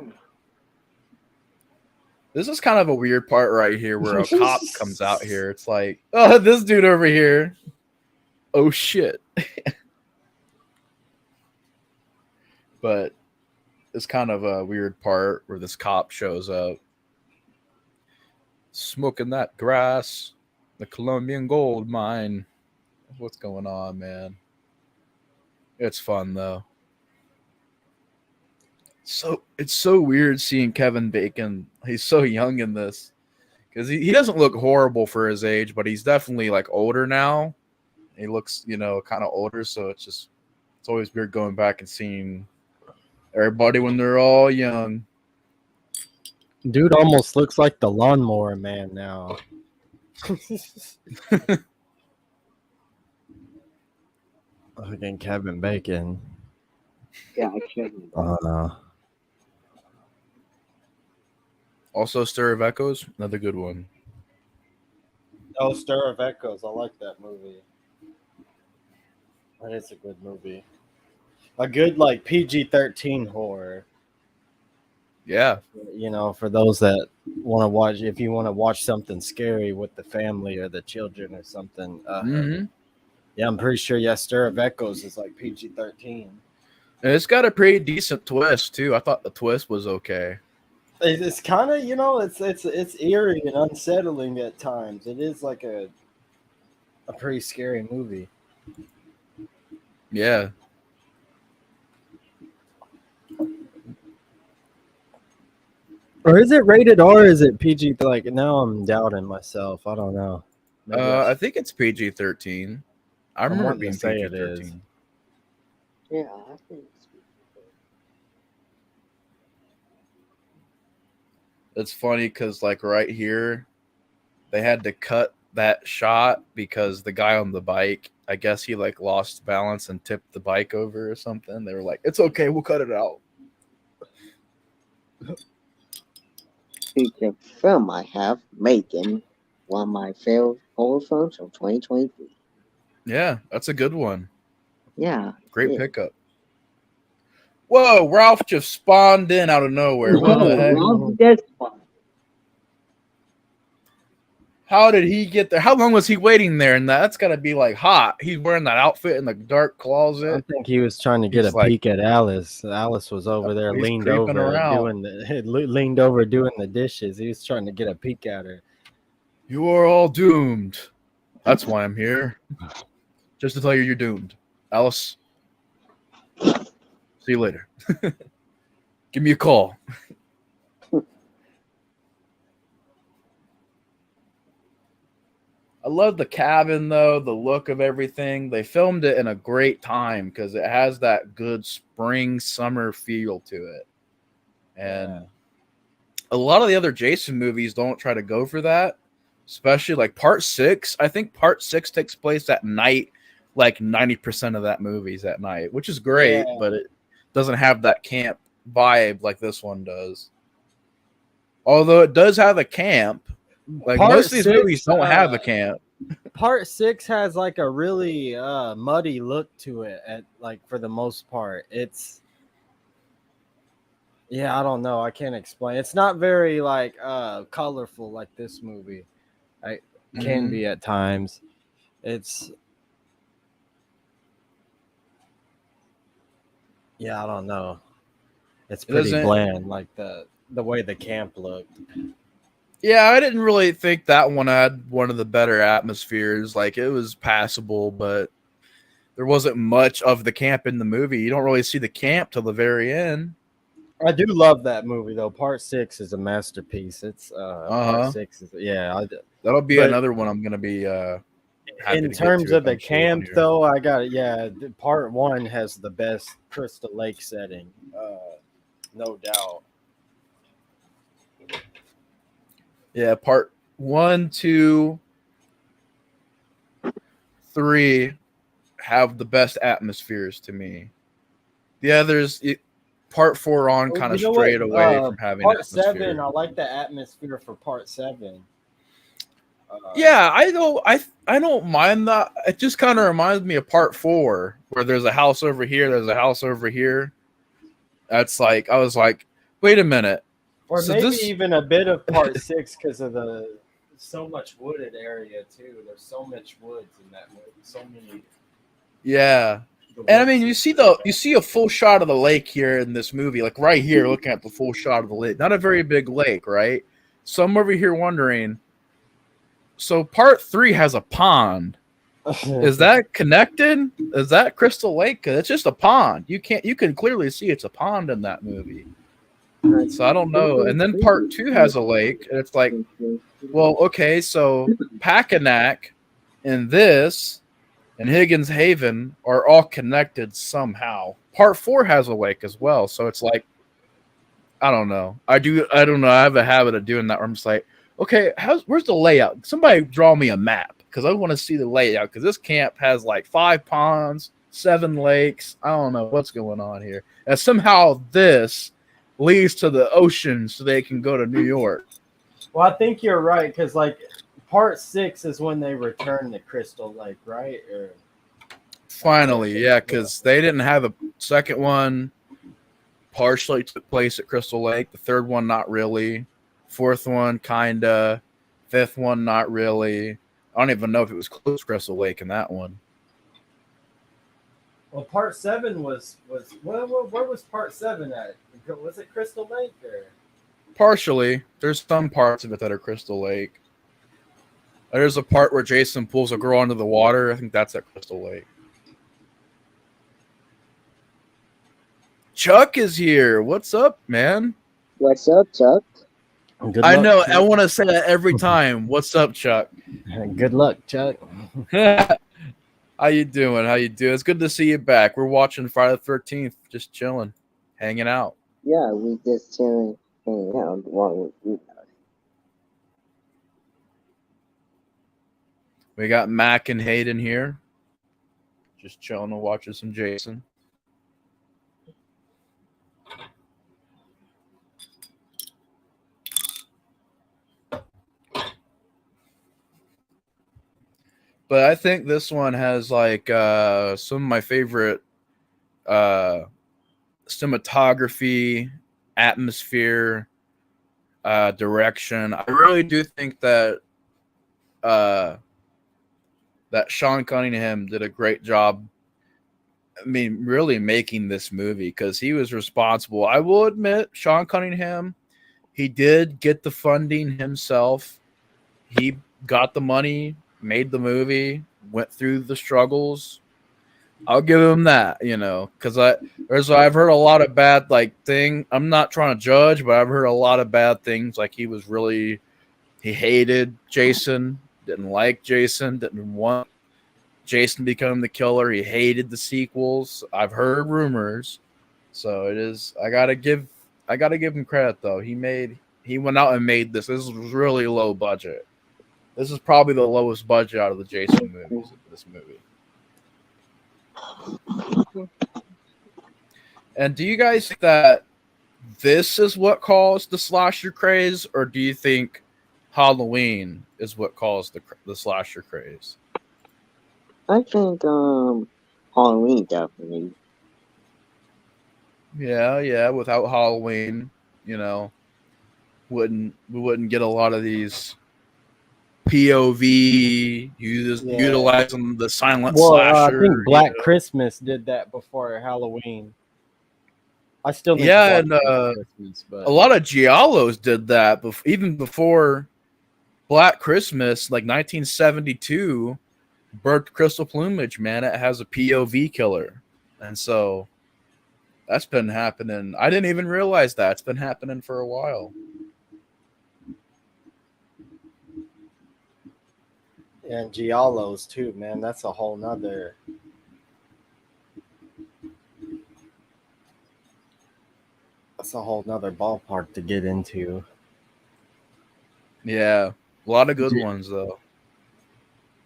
This is kind of a weird part right here where a cop comes out here. It's like, oh, this dude over here. Oh shit. But it's kind of a weird part where this cop shows up smoking that grass, the Colombian gold mine. What's going on, man? It's fun though. So it's so weird seeing Kevin Bacon. He's so young in this because he doesn't look horrible for his age, but he's definitely like older now. He looks, kind of older, so it's always weird going back and seeing everybody when they're all young. Dude almost looks like the Lawnmower Man now. Again, Kevin Bacon. Yeah, I shouldn't. Also, Stir of Echoes, another good one. Oh, Stir of Echoes. I like that movie. That is a good movie. A good like PG-13 horror. Yeah. For those that want to watch, if you want to watch something scary with the family or the children or something. Yeah, I'm pretty sure. Yeah, Stir of Echoes is like PG-13. And it's got a pretty decent twist too. I thought the twist was okay. It's kind of it's eerie and unsettling at times. It is like a pretty scary movie. Yeah. Or is it rated R? Or is it PG? Like now, I'm doubting myself. I don't know. I think it's PG-13. I remember wanting being to say it is. PG-13. Yeah, I think it's It's funny because like right here, they had to cut that shot because the guy on the bike, I guess he like lost balance and tipped the bike over or something. They were like, "It's okay, we'll cut it out." feature film I have, Making, one of my favorite horror films of 2023. Yeah, that's a good one. Yeah. Great yeah. pickup. Whoa, Ralph just spawned in out of nowhere. What the heck? Ralph does fun. How did he get there? How long was he waiting there? And that's got to be like hot. He's wearing that outfit in the dark I closet. think he was trying to get He's a like- peek at Alice. Alice was over there, He's leaned creeping over around. leaned over doing the dishes. He was trying to get a peek at her. You are all doomed. That's why I'm here. Just to tell you you're doomed. Alice, see you later. Give me a call. I love the cabin, though, the look of everything. They filmed it in a great time because it has that good spring, summer feel to it. And a lot of the other Jason movies don't try to go for that, especially like Part 6. I think Part 6 takes place at night, like 90% of that movie is at night, which is great, but it doesn't have that camp vibe like this one does. Although it does have a camp. Like most of these movies don't have a camp. Part 6 has like a really muddy look to it for the most part. It's I don't know. I can't explain. It's not very like colorful like this movie. It can be at times. It's I don't know. It's pretty bland, like the way the camp looked. Yeah, I didn't really think that one had one of the better atmospheres. Like it was passable, but there wasn't much of the camp in the movie. You don't really see the camp till the very end. I do love that movie though. Part 6 is a masterpiece. It's Part 6 is that'll be another one I'm gonna be in terms of the camp though. I got it. Part 1 has the best Crystal Lake setting, no doubt. Yeah, part 1, 2, 3 have the best atmospheres to me. The others, part 4 on kind of strayed away from having Part atmosphere. 7. I like the atmosphere for Part 7. Yeah, I don't mind that. It just kind of reminds me of Part 4, where there's a house over here, there's a house over here. That's like I was like, wait a minute. Or so maybe even a bit of Part 6 because of the so much wooded area too. There's so much woods in that movie. So many. Yeah, and I mean, you see a full shot of the lake here in this movie, like right here, looking at the full shot of the lake. Not a very big lake, right? So I'm over here wondering. So Part 3 has a pond. Is that connected? Is that Crystal Lake? 'Cause it's just a pond. You can clearly see it's a pond in that movie. So I don't know. And then part 2 has a lake, and it's like, well, okay, so Packanack and this and Higgins Haven are all connected somehow. Part 4 has a lake as well, so it's like, I don't know. I don't know. I have a habit of doing that where I'm just like, okay, where's the layout? Somebody draw me a map because I want to see the layout because this camp has like 5 ponds, 7 lakes. I don't know what's going on here. And somehow this leads to the ocean so they can go to New York. Well, I think you're right because like part 6 is when they return to Crystal Lake, right? Or Finally, yeah, because they didn't have a second one. Partially took place at Crystal Lake. The third one, not really. Fourth one, kinda. Fifth one, not really. I don't even know if it was close to Crystal Lake in that one. Well, part 7 was where was part 7 at? Was it Crystal Lake or? Partially. There's some parts of it that are Crystal Lake. There's a part where Jason pulls a girl into the water. I think that's at Crystal Lake. Chuck is here. What's up, man? What's up, Chuck? Good I luck, know. Chuck. I want to say that every time. What's up, Chuck? Good luck, Chuck. How you doing? How you doing? It's good to see you back. We're watching Friday the 13th, just chilling, hanging out. Yeah, we just chilling, hanging out while we. We got Mac and Hayden here, just chilling and watching some Jason. But I think this one has like some of my favorite cinematography, atmosphere, direction. I really do think that that Sean Cunningham did a great job. I mean, really making this movie because he was responsible. I will admit, Sean Cunningham, he did get the funding himself. He got the money, made the movie, went through the struggles. I'll give him that, because I've heard a lot of bad thing. I'm not trying to judge, but I've heard a lot of bad things. Like he hated Jason, didn't like Jason, didn't want Jason to become the killer. He hated the sequels. I've heard rumors, so it is. I gotta give him credit though. He went out and made this. This was really low budget. This is probably the lowest budget out of the Jason movies. This movie. And do you guys think that this is what caused the slasher craze, or do you think Halloween is what caused the slasher craze? I think Halloween definitely. Yeah. Without Halloween, we wouldn't get a lot of these POV utilizing the silent slasher. I think Black Christmas did that before Halloween. I still think and Christmas, but a lot of giallos did that, even before Black Christmas, like 1972. Bird Crystal Plumage, man, it has a POV killer, and so that's been happening. I didn't even realize that. It's been happening for a while. and giallos too, man. That's a whole nother. That's a whole nother ballpark to get into. Yeah, a lot of good ones though.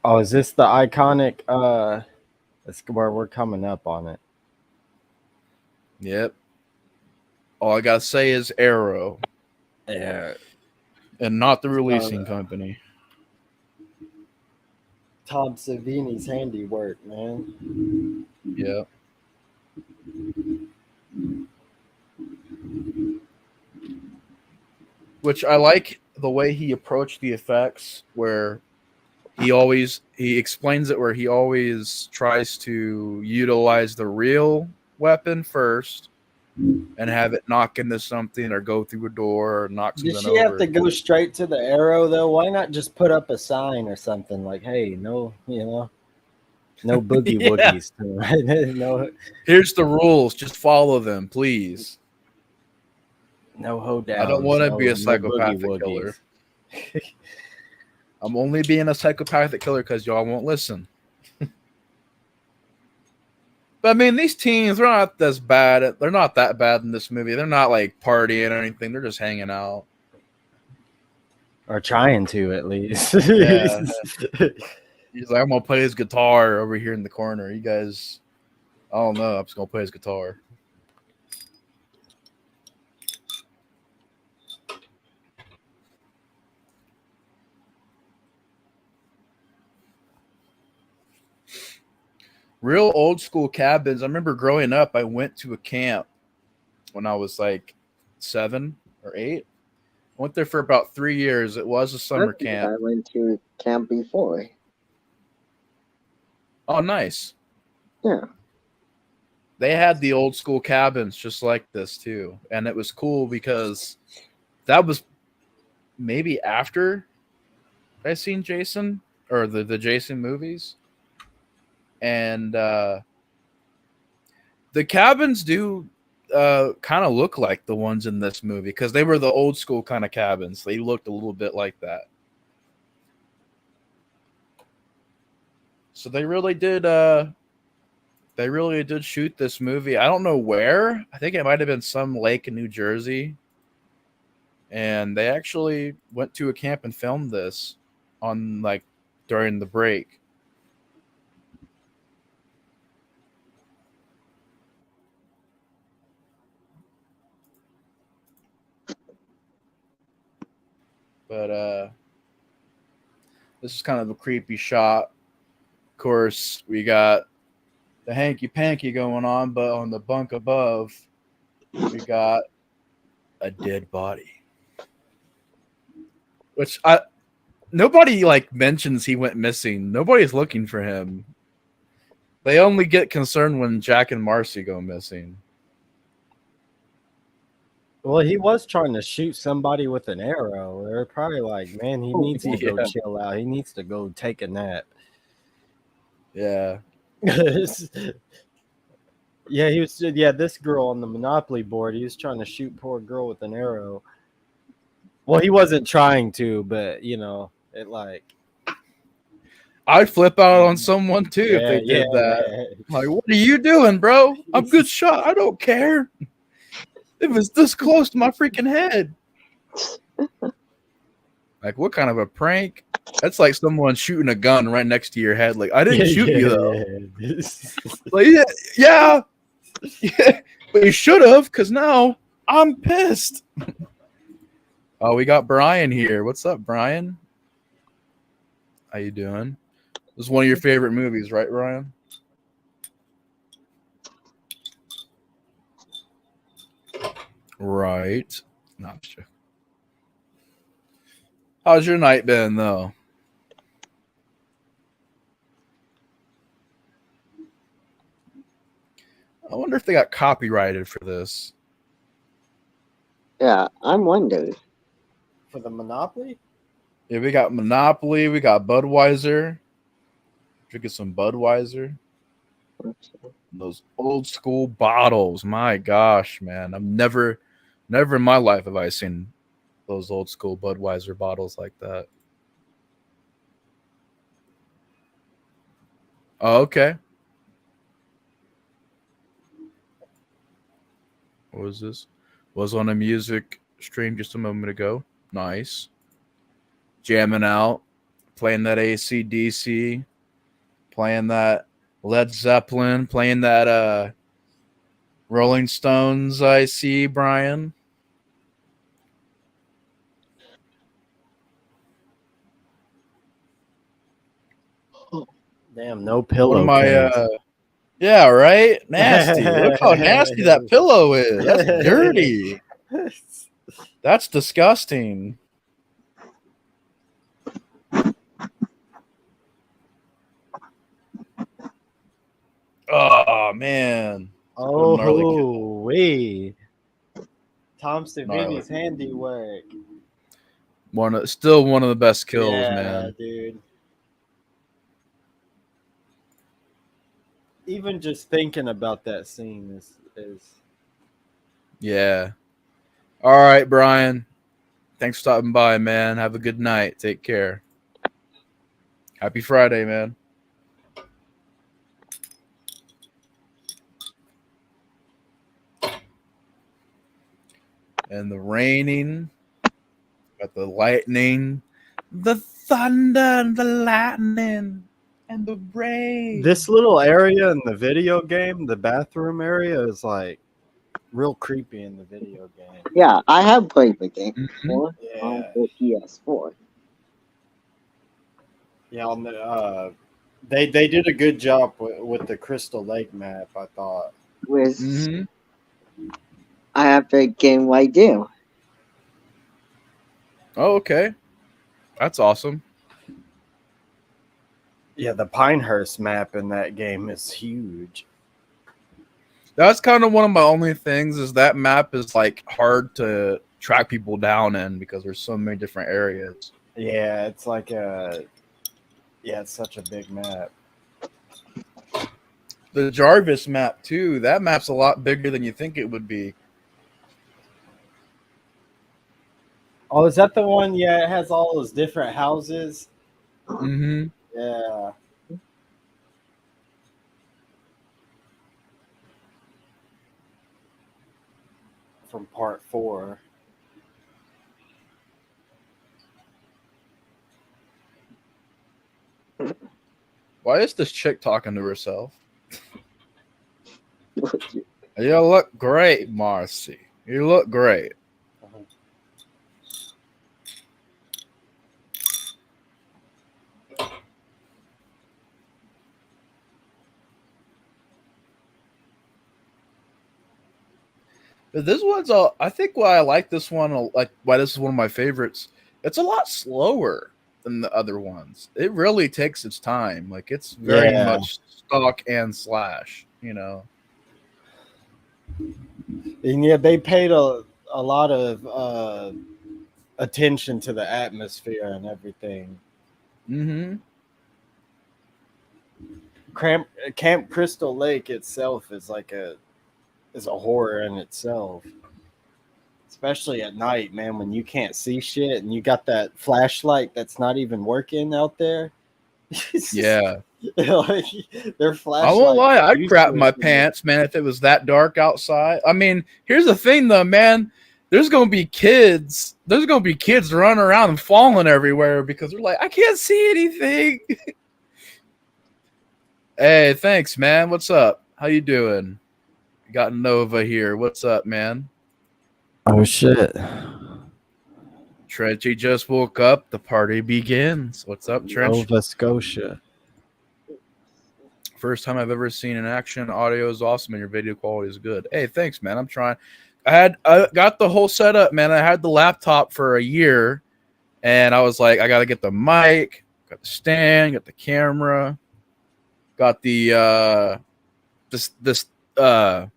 Oh, is this the iconic? That's where we're coming up on it. Yep. All I gotta say is Arrow. Yeah. And not the releasing company. Tom Savini's handiwork, man. Yeah. Which I like the way he approached the effects, where he explains it where he always tries to utilize the real weapon first and have it knock into something or go through a door or knock something over. Did she have to go straight to the arrow though? Why not just put up a sign or something like, "Hey, no boogie woogies." No. Here's the rules. Just follow them, please. No hoedowns. I don't want to no, be a no psychopathic boogie killer. woogies. I'm only being a psychopathic killer because y'all won't listen. But I mean, these teens, they're not as bad. They're not that bad in this movie. They're not like partying or anything. They're just hanging out. Or trying to, at least. Yeah. He's like, I'm gonna play his guitar over here in the corner. You guys, I don't know. I'm just gonna play his guitar. Real old school cabins. I remember growing up, I went to a camp when I was like 7 or 8. I went there for about 3 years. It was a summer camp. I went to camp before. Oh, nice. Yeah. They had the old school cabins just like this too. And it was cool because that was maybe after I seen Jason or the Jason movies. And the cabins do kind of look like the ones in this movie because they were the old school kind of cabins. They looked a little bit like that. So they really did shoot this movie. I don't know where. I think it might have been some lake in New Jersey. And they actually went to a camp and filmed this on like during the break. But this is kind of a creepy shot. Of course, we got the hanky panky going on, but on the bunk above, we got a dead body. Which nobody like mentions he went missing. Nobody's looking for him. They only get concerned when Jack and Marcy go missing. Well, he was trying to shoot somebody with an arrow. They're probably like, man, he needs to go chill out. He needs to go take a nap. Yeah. Yeah, he was. Yeah, this girl on the Monopoly board, he was trying to shoot poor girl with an arrow. Well, he wasn't trying to, but you know, it like I'd flip out on someone too if they did that. Like, what are you doing, bro? I'm good shot. I don't care. It was this close to my freaking head. Like, what kind of a prank? That's like someone shooting a gun right next to your head. Like, I didn't shoot you though. Like, yeah, but you should have, because now I'm pissed. Oh, we got Brian here. What's up, Brian? How you doing? This is one of your favorite movies, right, Brian? Right. No, sure. How's your night been, though? I wonder if they got copyrighted for this. Yeah, I'm wondering. For the Monopoly? Yeah, we got Monopoly. We got Budweiser. Drinking some Budweiser. Those old school bottles. My gosh, man. I've never in my life have I seen those old school Budweiser bottles like that. Oh, okay. What was this? Was on a music stream just a moment ago. Nice. Jamming out. Playing that AC/DC. Playing that Led Zeppelin. Playing that Rolling Stones, I see, Brian. Damn, no pillow. What am I? Yeah, right. Nasty. Look how nasty that pillow is. That's dirty. That's disgusting. Oh man. Oh, wait. Tom Savini's handiwork. Still one of the best kills, man. Dude. Even just thinking about that scene is Yeah. All right, Brian. Thanks for stopping by, man. Have a good night. Take care. Happy Friday, man. And the raining, got the lightning, the thunder, and the lightning, and the rain. This little area in the video game, the bathroom area, is like real creepy in the video game. Yeah, I have played the game Mhm. before on Yeah, the PS4. yeah. On the they did a good job with the Crystal Lake map. I thought. With Mhm. I have the game right there. Oh, okay. That's awesome. Yeah, the Pinehurst map in that game is huge. That's kind of one of my only things is that map is like hard to track people down in because there's so many different areas. Yeah, it's like it's such a big map. The Jarvis map too. That map's a lot bigger than you think it would be. Oh, is that the one? Yeah, it has all those different houses. Mm-hmm. Yeah. From part 4. Why is this chick talking to herself? You look great, Marcy. You look great. But this one's all. I think why I like this one, like why this is one of my favorites. It's a lot slower than the other ones. It really takes its time. Like it's very Yeah. much stalk and slash. You know. And yeah, they paid a lot of attention to the atmosphere and everything. Mm-hmm. Camp Crystal Lake itself is is a horror in itself. Especially at night, man, when you can't see shit and you got that flashlight that's not even working out there. Yeah. Like, their I won't flashlight lie, is I'd crap my useless. pants, man, if it was that dark outside. I mean, here's the thing though, man. There's gonna be kids. There's gonna be kids running around and falling everywhere because they're like, I can't see anything. Hey, thanks, man. What's up? How you doing? Got Nova here. What's up, man? Oh shit. Trenchy just woke up. The party begins. What's up, Trench? Nova Scotia. First time I've ever seen in action. Audio is awesome and your video quality is good. Hey, thanks, man. I'm trying. I got the whole setup, man. I had the laptop for a year, and I was like, I gotta get the mic, got the stand, got the camera, got the this another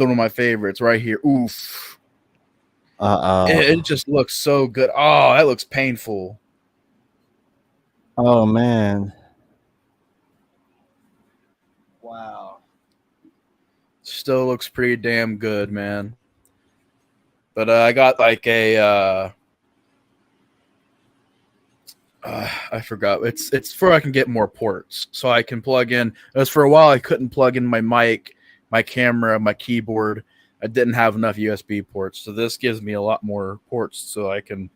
one of my favorites right here. Oof. It just looks so good. Oh, that looks painful. Oh man. Wow. Still looks pretty damn good, man. But I got like a I forgot. It's for I can get more ports, so I can plug in. As for a while, I couldn't plug in my mic, my camera, my keyboard. I didn't have enough USB ports, so this gives me a lot more ports, so I can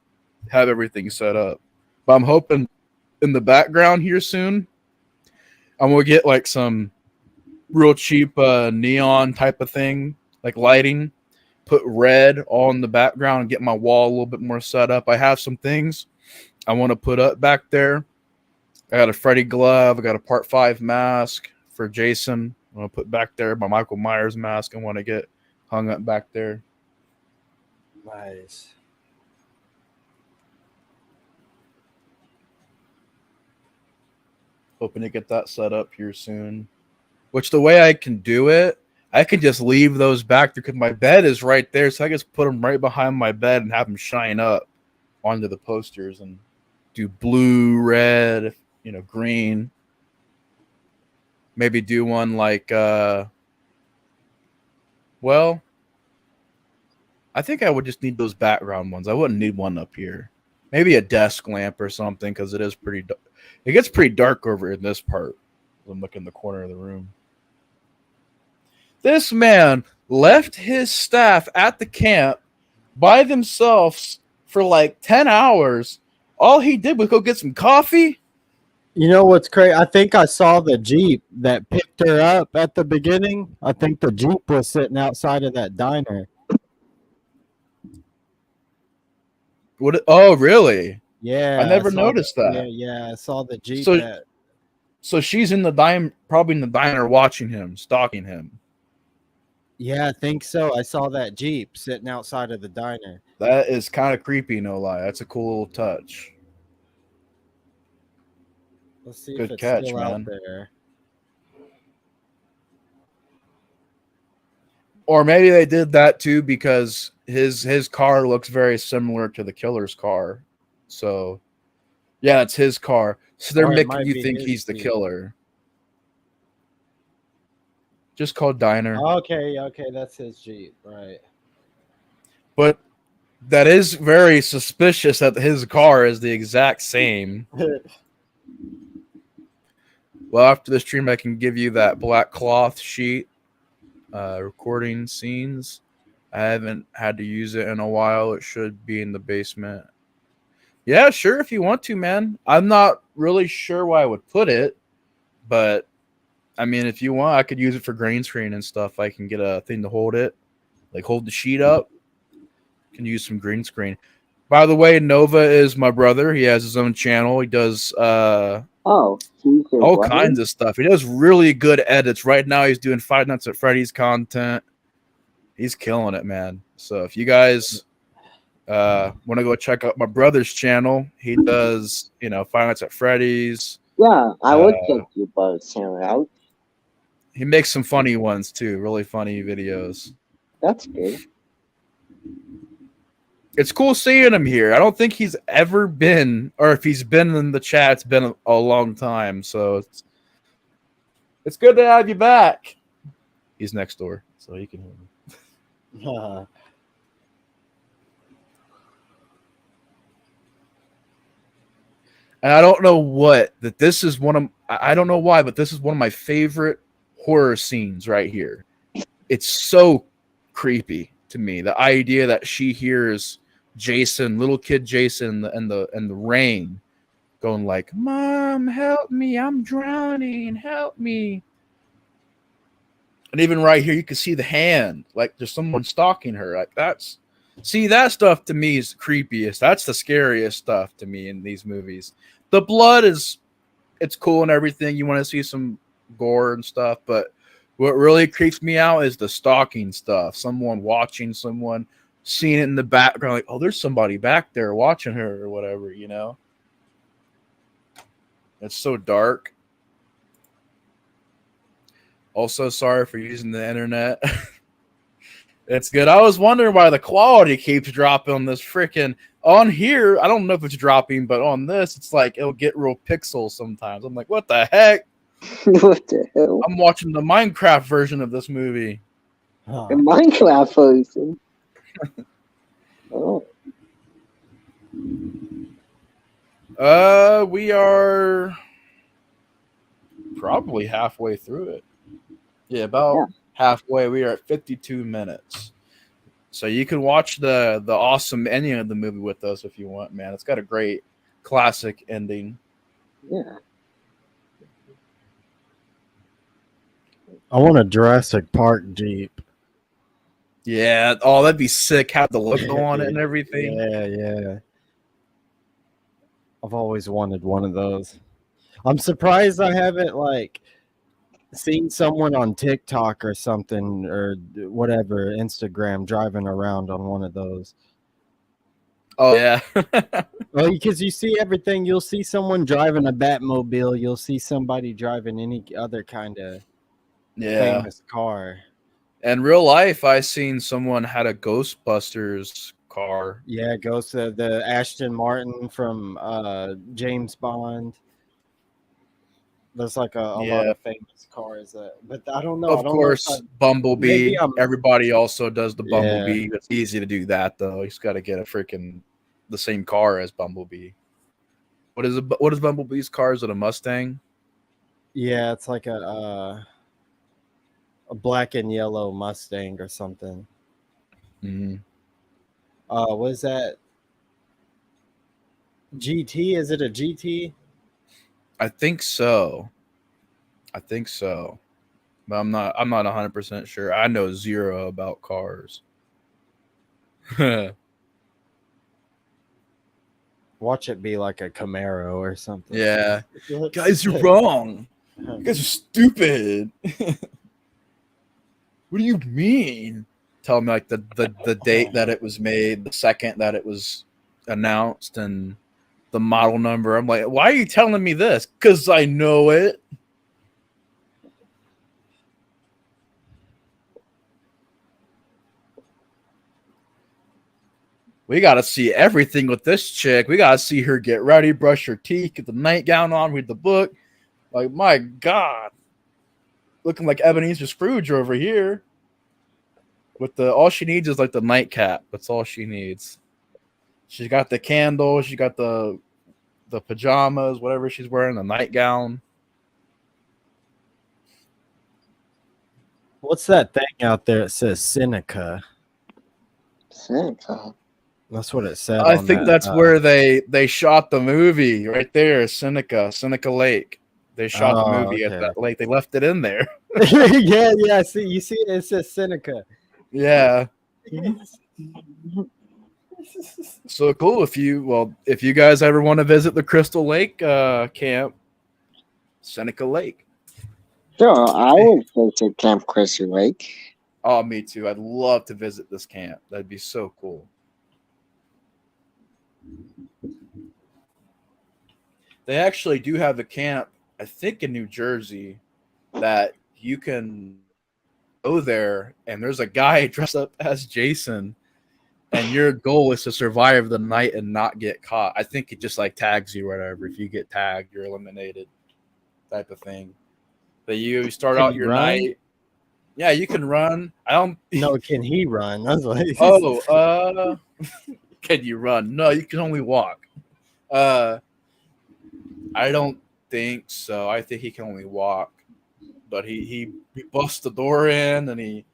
have everything set up. But I'm hoping in the background here soon, I'm gonna get like some real cheap neon type of thing, like lighting. Put red all in the background and get my wall a little bit more set up. I have some things I want to put up back there. I got a Freddy glove. I got a Part 5 mask for Jason. I'm going to put back there my Michael Myers mask. I want to get hung up back there. Nice. Hoping to get that set up here soon. Which the way I can do it, I can just leave those back there because my bed is right there. So I just put them right behind my bed and have them shine up onto the posters and do blue, red, green. Maybe do one like, well, I think I would just need those background ones. I wouldn't need one up here. Maybe a desk lamp or something because it is pretty. It gets pretty dark over in this part. I'm looking in the corner of the room. This man left his staff at the camp by themselves for like 10 hours. All he did was go get some coffee. You know what's crazy? I think I saw the Jeep that picked her up at the beginning. I think the Jeep was sitting outside of that diner. What? Oh, really? Yeah, I never noticed that. Yeah, I saw the Jeep So, that. so she's in the probably in the diner, watching him, stalking him. Yeah, I think so. I saw that Jeep sitting outside of the diner. That is kind of creepy, no lie. That's a cool little touch. Let's see if Good it's catch, still out man. there. Or maybe they did that too because his car looks very similar to the killer's car. So, yeah, it's his car. So they're Or it making might you be think his he's the Jeep. killer. Just called Diner. Okay, that's his Jeep, right? But that is very suspicious that his car is the exact same. Well, after the stream, I can give you that black cloth sheet, recording scenes. I haven't had to use it in a while. It should be in the basement. Yeah, sure, if you want to, man. I'm not really sure where I would put it, but I mean, if you want, I could use it for green screen and stuff. I can get a thing to hold it, like hold the sheet up. Can use some green screen. By the way, Nova is my brother. He has his own channel. He does Oh, he's your all brother? kinds of stuff. He does really good edits. Right now, he's doing Five Nights at Freddy's content. He's killing it, man. So if you guys want to go check out my brother's channel, he does, Five Nights at Freddy's. Yeah, I Uh, would check you both channel out. he makes some funny ones too, really funny videos. That's good. It's cool seeing him here. I don't think he's ever been, or if he's been in the chat, it's been a long time. So it's good to have you back. He's next door, so he can hear me. And I don't know that this is I don't know why, but this is one of my favorite horror scenes right here. It's so creepy to me. The idea that she hears Jason, little kid Jason, and the rain going like, "Mom, help me, I'm drowning, help me." And even right here, you can see the hand, like there's someone stalking her. Like that stuff to me is the creepiest. That's the scariest stuff to me in these movies. The blood it's cool and everything. You want to see some gore and stuff, but what really creeps me out is the stalking stuff. Someone watching someone, seeing it in the background, like, oh, there's somebody back there watching her or whatever, It's so dark. Also, sorry for using the internet. It's good. I was wondering why the quality keeps dropping on this freaking on here. I don't know if it's dropping, but on this, it's like it'll get real pixels sometimes. I'm like, what the heck? What the hell? I'm watching the Minecraft version of this movie. The Minecraft version. Oh. We are probably halfway through it. Yeah, about halfway. We are at 52 minutes. So you can watch the awesome ending of the movie with us if you want, man. It's got a great classic ending. Yeah. I want a Jurassic Park Jeep. Yeah. Oh, that'd be sick. Have the logo on it and everything. Yeah. I've always wanted one of those. I'm surprised I haven't seen someone on TikTok or something or whatever, Instagram, driving around on one of those. Oh yeah. Well, because you see everything. You'll see someone driving a Batmobile. You'll see somebody driving any other kind of famous car. In real life, I seen someone had a Ghostbusters car. Yeah, goes to the Ashton Martin from James Bond. There's like a lot Yeah, of famous cars that, but I don't know. I of don't know if course, maybe Bumblebee. I'm. Everybody also does the Yeah, Bumblebee. It's easy to do that though. He's got to get a freaking the same car as Bumblebee. What is Bumblebee's car? Is it a Mustang? yeah. It's like a black and yellow Mustang or something. Mm-hmm. What is that? GT? Is it a GT? I think so. I think so. But I'm not 100% sure. I know zero about cars. Watch it be like a Camaro or something. Yeah. Let's Guys, you're say. wrong. You guys are stupid. What do you mean? Tell me like the date that it was made, the second that it was announced, and the model number. I'm like, why are you telling me this? Because I know it. We got to see everything with this chick. We got to see her get ready, brush her teeth, get the nightgown on, read the book. Like, my God. Looking like Ebenezer Scrooge over here. With the all she needs is like the nightcap. That's all she needs. She's got the candle. She got the pajamas, whatever she's wearing, the nightgown. What's that thing out there? It says Seneca. Seneca. That's what it said I on think that. that's where they shot the movie right there, Seneca Lake. They shot the Oh, movie at okay. that lake. They left it in there. Yeah, yeah. I see, you see, it says Seneca. Yeah. So cool. If you guys ever want to visit the Crystal Lake camp, Seneca Lake. Sure, I would visit Camp Crystal Lake. Oh, me too. I'd love to visit this camp. That'd be so cool. They actually do have a camp, I think in New Jersey, that you can go there and there's a guy dressed up as Jason and your goal is to survive the night and not get caught. I think it just like tags you or whatever. If you get tagged, you're eliminated type of thing. But you start Can out you your run? night. Yeah, you can run. I don't No, can he run? I was like, Oh, can you run? No, you can only walk. Uh I don't think so. I think he can only walk. But he busts the door in and he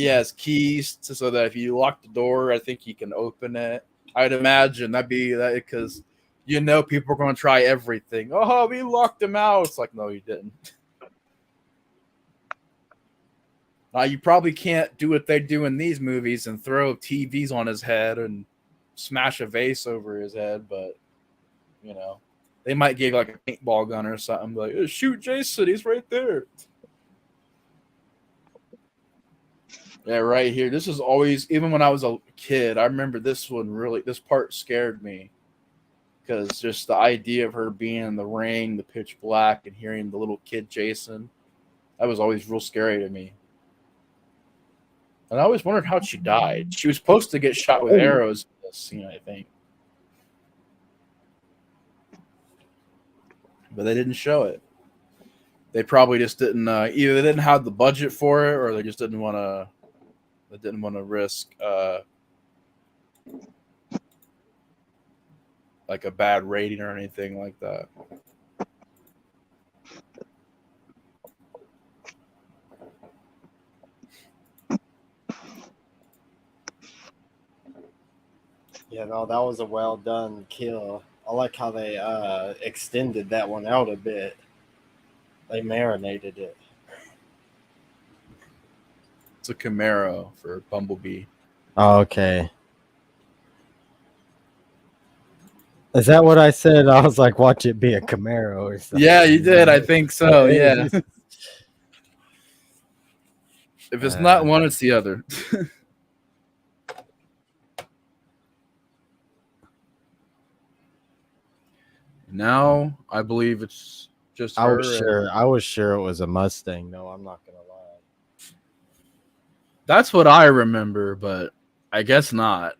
has keys so that if you lock the door, I think he can open it. I'd imagine that'd be that because people are going to try everything. Oh, we locked him out. It's like no, you didn't. You probably can't do what they do in these movies and throw TVs on his head and smash a vase over his head, but they might give like a paintball gun or something. Like, oh, shoot Jason, he's right there. Yeah, right here. This is always, even when I was a kid, I remember this part scared me because just the idea of her being in the ring, the pitch black, and hearing the little kid Jason, that was always real scary to me. And I always wondered how she died. She was supposed to get shot with arrows in this scene, I think. But they didn't show it. They probably just didn't, either they didn't have the budget for it or they just didn't want to. They didn't want to risk like a bad rating or anything like that. yeah, no, that was a well done kill. I like how they extended that one out a bit. They marinated it. It's a Camaro for Bumblebee. Oh, okay. Is that what I said? I was like, watch it be a Camaro or something. Yeah, you did. I think so. Yeah. If it's not one, it's the other. Now I believe it's just her. I was sure it was a Mustang. No, I'm not gonna lie. That's what I remember, but I guess not.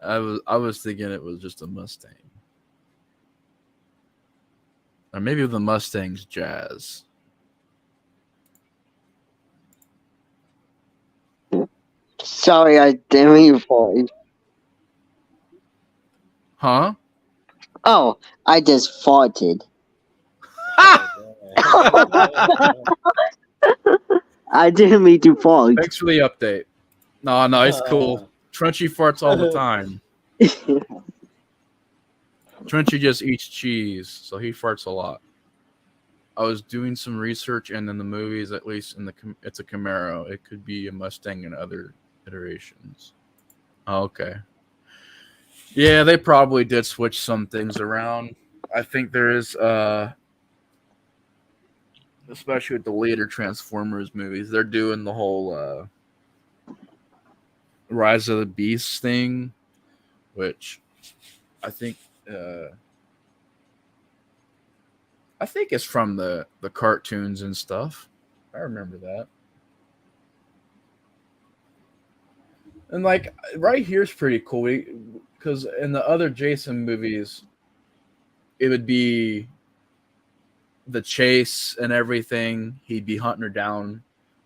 I was thinking it was just a Mustang. Or maybe the Mustang's jazz. Sorry, I didn't mean to fall. Huh? Oh, I just farted. I didn't mean to fart. Thanks for the update. No, it's cool. Trenchy farts all the time. Trenchy just eats cheese, so he farts a lot. I was doing some research, and in the movies, at least it's a Camaro. It could be a Mustang in other iterations. Okay. Yeah, they probably did switch some things around. I think there is, especially with the later Transformers movies, they're doing the whole Rise of the Beast thing, which I think it's from the cartoons and stuff. I remember that. And like right here's pretty cool because in the other Jason movies, it would be the chase and everything. He'd be hunting her down.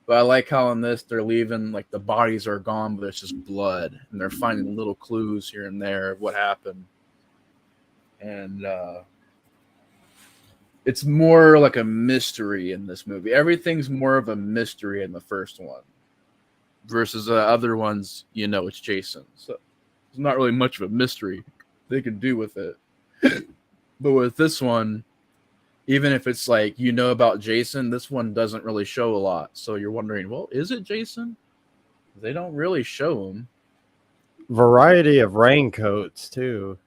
But I like how in this they're leaving, like the bodies are gone, but it's just blood. And they're finding little clues here and there of what happened. And it's more like a mystery in this movie. Everything's more of a mystery in the first one. Versus the other ones, it's Jason. So it's not really much of a mystery they can do with it. But with this one, even if it's like about Jason, this one doesn't really show a lot. So you're wondering, well, is it Jason? They don't really show him. Variety of raincoats too.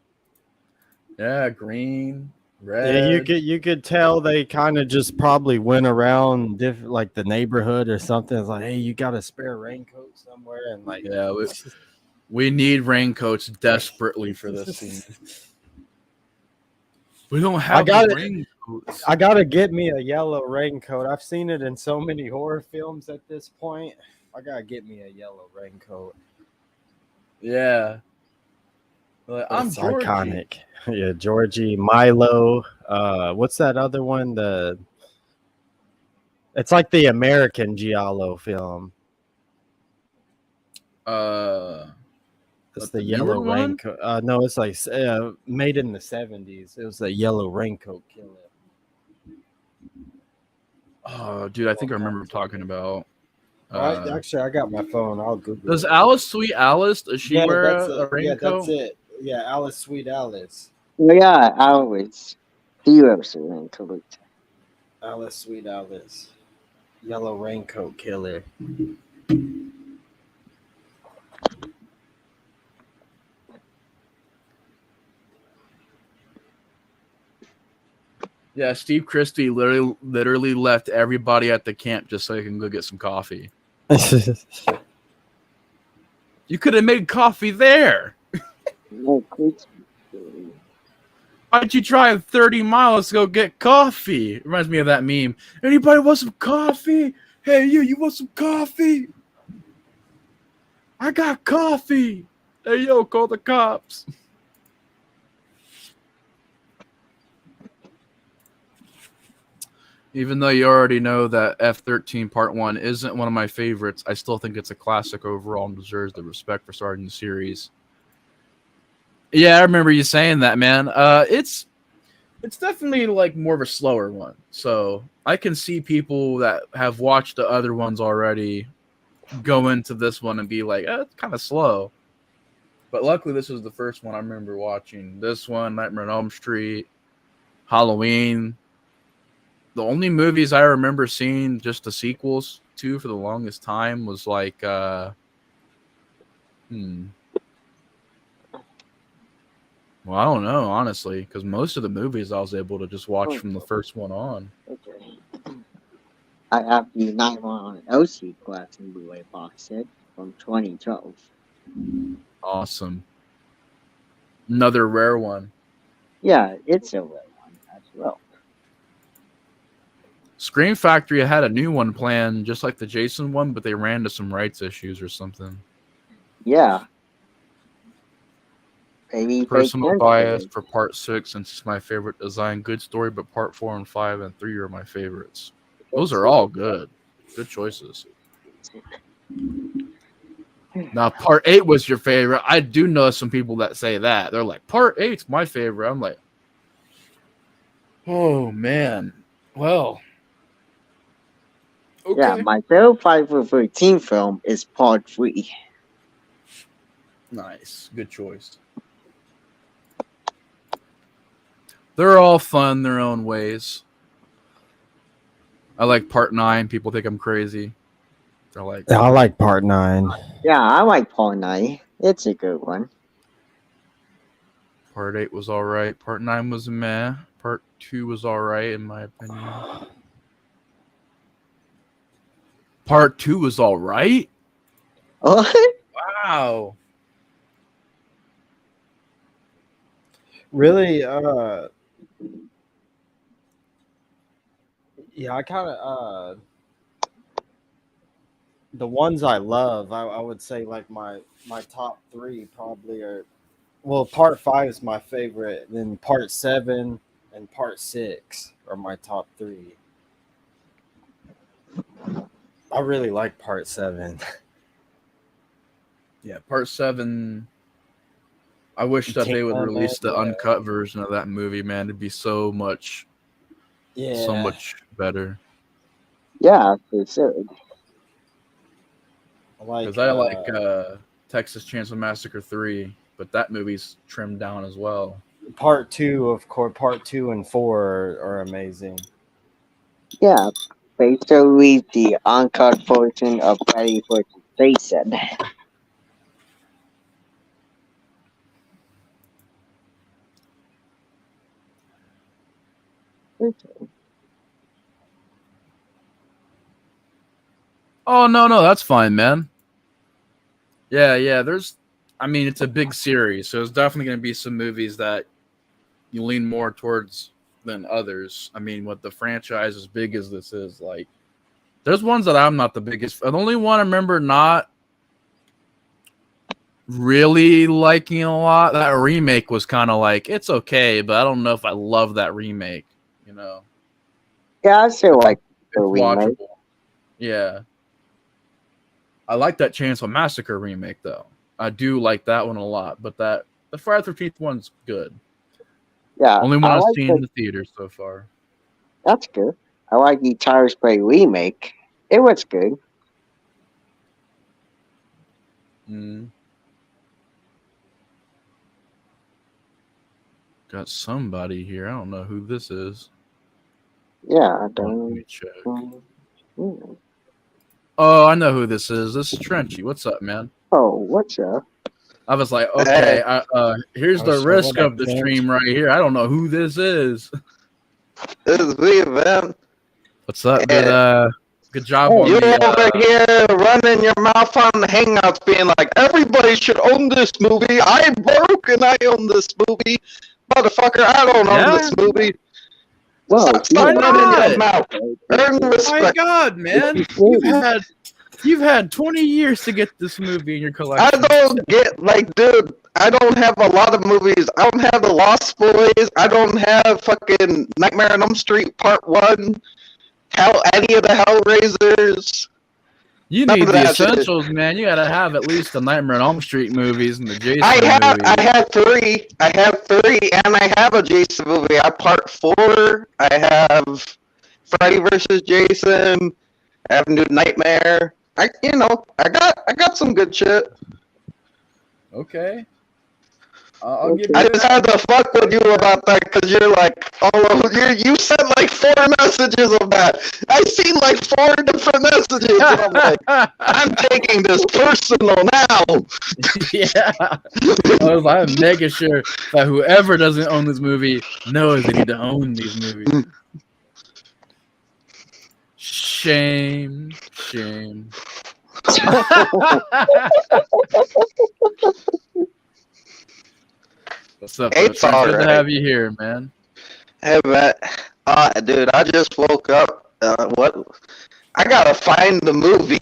Yeah, green, red. Yeah, you could tell they kind of just probably went around like the neighborhood or something. It's like, hey, you got a spare raincoat somewhere, and like, yeah, we need raincoats desperately for this scene. We don't have raincoats. I gotta get me a yellow raincoat. I've seen it in so many horror films at this point. I gotta get me a yellow raincoat. Yeah. I'm Georgie. Iconic. Yeah, Georgie, Milo. What's that other one? It's like the American Giallo film. It's the yellow raincoat. No, it's like made in the 70s. It was the Yellow Raincoat Killer. Oh, dude, I think I remember talking about. Actually, I got my phone. I'll Google. Does Alice, Sweet Alice, does she wear a raincoat? Yeah, that's it. Yeah, Alice, Sweet Alice. Yeah, Alice. Do you have some raincoat? Alice, Sweet Alice. Yellow Raincoat Killer. Yeah, Steve Christie literally left everybody at the camp just so he can go get some coffee. You could have made coffee there. Why'd you drive 30 miles to go get coffee? Reminds me of that meme. Anybody want some coffee? Hey, you want some coffee? I got coffee. Hey, yo, call the cops. Even though you already know that F-13 Part 1 isn't one of my favorites, I still think it's a classic overall and deserves the respect for starting the series. Yeah, I remember you saying that, man. It's definitely like more of a slower one. So I can see people that have watched the other ones already go into this one and be like, it's kind of slow. But luckily, this was the first one I remember watching. This one, Nightmare on Elm Street, Halloween. The only movies I remember seeing just the sequels to for the longest time was like, well, I don't know, honestly, because most of the movies I was able to just watch from the first one on. Okay. I have the 911 LC collection Blu-ray box set from 2012. Awesome. Another rare one. Yeah, it's a rare one as well. Scream Factory had a new one planned, just like the Jason one, but they ran into some rights issues or something. Yeah. Maybe they Personal can bias say for part 6 since it's my favorite design. Good story, but part 4 and 5 and 3 are my favorites. Those are all good. Good choices. Now, part 8 was your favorite. I do know some people that say that. They're like, part 8's my favorite. I'm like, oh, man. Well, okay. Yeah, my favorite Friday the 13th film is Part 3. Nice. Good choice. They're all fun their own ways. I like part 9. People think I'm crazy. They're like, I like part 9. Yeah, I like Part 9. It's a good one. part 8 was all right. Part 9 was meh. Part 2 was all right, in my opinion. Part 2 was all right? What? Wow. Really, yeah, I kind of the ones I love, I would say like my top 3 probably are, well, part 5 is my favorite, then part 7 and part 6 are my top 3. I really like part 7. Yeah, part 7. I wish that they would Damn, release the yeah. uncut version of that movie, man. It'd be so much better. Yeah, for sure. Because I like Texas Chainsaw Massacre 3, but that movie's trimmed down as well. Part 2, of course, part 2 and 4 are amazing. Yeah, basically the uncut version of Freddy vs. Jason. Oh, no, that's fine, man. Yeah, it's a big series, so there's definitely going to be some movies that you lean more towards than others. I mean, with the franchise as big as this is, like, there's ones that I'm not the biggest. The only one I remember not really liking a lot, that remake was kind of like, it's okay, but I don't know if I love that remake, you know? Yeah, I still like the It's remake. watchable. Yeah. I like that Chainsaw Massacre remake, though. I do like that one a lot, but the Friday the 13th one's good. Yeah, Only one I I've like seen in the theater so far. That's good. I like the Tire Spray remake. It was good. Got somebody here. I don't know who this is. Yeah, I Let don't. me check. Mm. Oh, I know who this is. This is Trenchy. What's up, man? Oh, what's up? I was like, okay, here's the So risk what of up, the Trench? stream right here. I don't know who this is. This is me, man. What's up? Good job Oh, on You the. over here running your mouth on the Hangouts, being like, everybody should own this movie. I'm broke and I own this movie. Motherfucker, I don't own Yeah? this movie. well, Stop Why running not? your mouth. Earn My respect. God, man! You've had 20 years to get this movie in your I collection. don't get, like, dude, I don't have a lot of movies. I don't have The Lost Boys. I don't have fucking Nightmare on Elm Street Part 1. Any of the Hellraisers. You None need of the that shit. essentials, man. You gotta have at least the Nightmare on Elm Street movies and the Jason I movies. have three. I have three, and I have a Jason movie. I have Part 4. I have Freddy vs. Jason. I have New Nightmare. I got some good shit. Okay. I'll give I you just that. had to fuck with you about that because you're like, you sent like 4 messages of that. I seen like 4 different messages, and I'm like, I'm taking this personal now. Yeah. I'm making sure that whoever doesn't own this movie knows they need to own these movies. Shame. What's up, It's Trent? Good to alright. have you here, man. Hey, man. Dude, I just woke up. What? I gotta find the movie.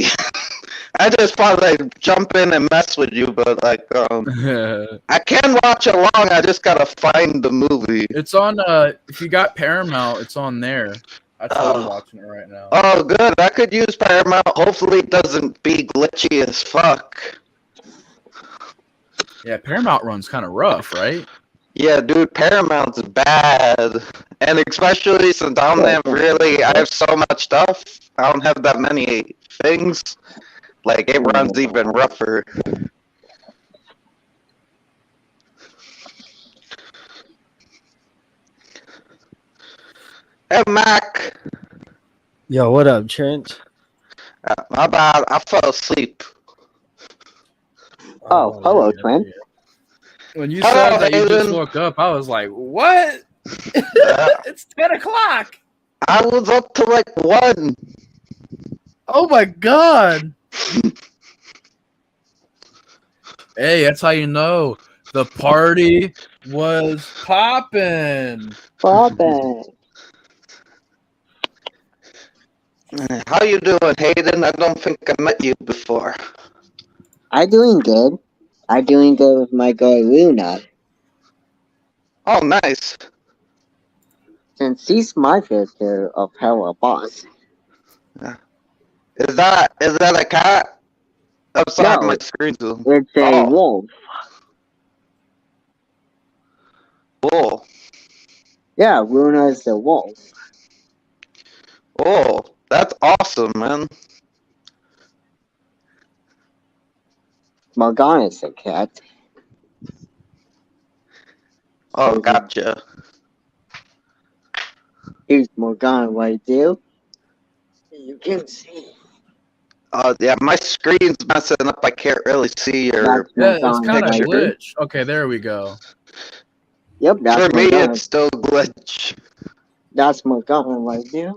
I just thought I'd jump in and mess with you, but like, I can watch along. I just gotta find the movie. It's on. If you got Paramount, it's on there. That's how I'm watching it right now. Oh, good. I could use Paramount. Hopefully, it doesn't be glitchy as fuck. Yeah, Paramount runs kind of rough, right? Yeah, dude, Paramount's bad. And especially since I don't have really, I have so much stuff. I don't have that many things. Like, it runs even rougher. Hey, Mac. Yo, what up, Trench? My bad. I fell asleep. Oh, hello, Trent. When you Hello, said that you just Hayden. woke up, I was like, "What? It's 10 o'clock." I was up to like 1. Oh my god! Hey, that's how you know the party was popping. Robin. How you doing, Hayden? I don't think I met you before. I doing good. I doing good with my girl Luna. Oh, nice. Since she's my favorite of Hella Boss. Is that a cat? I'm sorry, No, my screen's too. it's a Oh, wolf. cool. Yeah, Luna is the wolf. Oh, that's awesome, man. Morgana is the cat. Oh, gotcha. Here's Morgana right there. You can see. Yeah, my screen's messing up. I can't really see your. That's Yeah, it's Morgana kind of right there. glitch. Okay, there we go. Yep, that's For me, Morgana. it's still glitch. That's Morgana right there.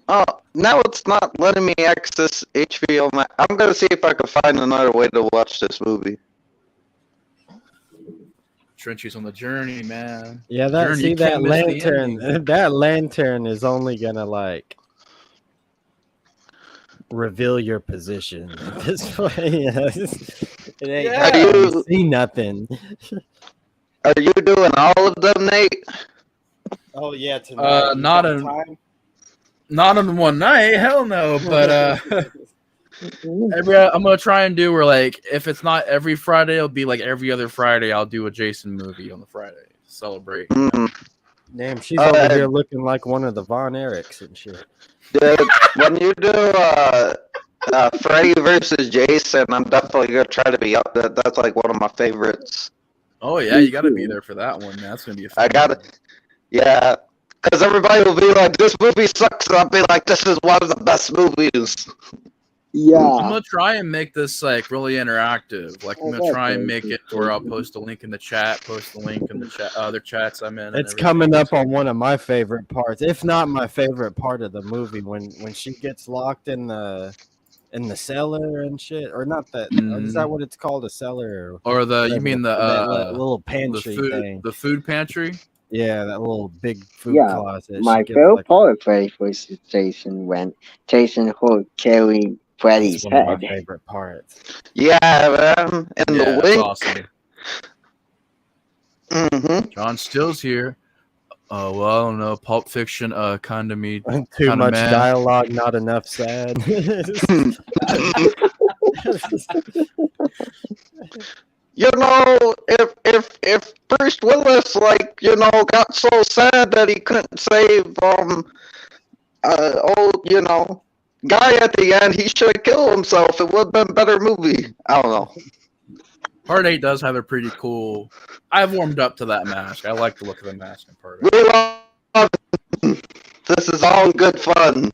Oh, now it's not letting me access HBO Max. I'm gonna see if I can find another way to watch this movie. Trenchy's on the journey, man. Yeah, Journey, you that can't miss the lantern. ending. That lantern is only gonna like reveal your position at this point. It ain't Yeah. gonna let you see nothing. Are you doing all of them, Nate? Oh yeah, tonight. Not in one night. Hell no. But I'm gonna try and do where like if it's not every Friday, it'll be like every other Friday. I'll do a Jason movie on the Friday to celebrate. Damn, she's over here looking like one of the Von Erichs and shit. Dude, when you do Freddy versus Jason, I'm definitely gonna try to be up there. That's like one of my favorites. Oh yeah, you gotta be there for that one, man. That's gonna be a fun I gotta, yeah, because everybody will be like, "This movie sucks," and I'll be like, "This is one of the best movies." I'm Yeah. gonna try and make this like really interactive. Like I'm gonna try and make it where I'll post a link in the chat, post the link in the chat, other chats I'm in. and It's everything. coming up on one of my favorite parts, if not my favorite part of the movie, when she gets locked in the cellar and shit, or not that? Is that what it's called, a cellar? Or the you whatever, mean the that little pantry thing? the food pantry? Yeah, that little big food Yeah, closet. my She gets, favorite like, part of Freddy vs. Jason when Jason Hood carried Freddy's that's one of head. my favorite parts. Yeah, man, and Yeah, the that's wink. awesome. Mm-hmm. John Still's here. Well, I don't know. Pulp Fiction, kind of me. Too kinda much meh. dialogue, not enough sad. You know, if Bruce Willis, like, you know, got so sad that he couldn't save old, you know, guy at the end, he should have killed himself. It would have been a better movie. I don't know. Part 8 does have a pretty cool. I've warmed up to that mask. I like the look of the mask in Part 8. We love this is all good fun.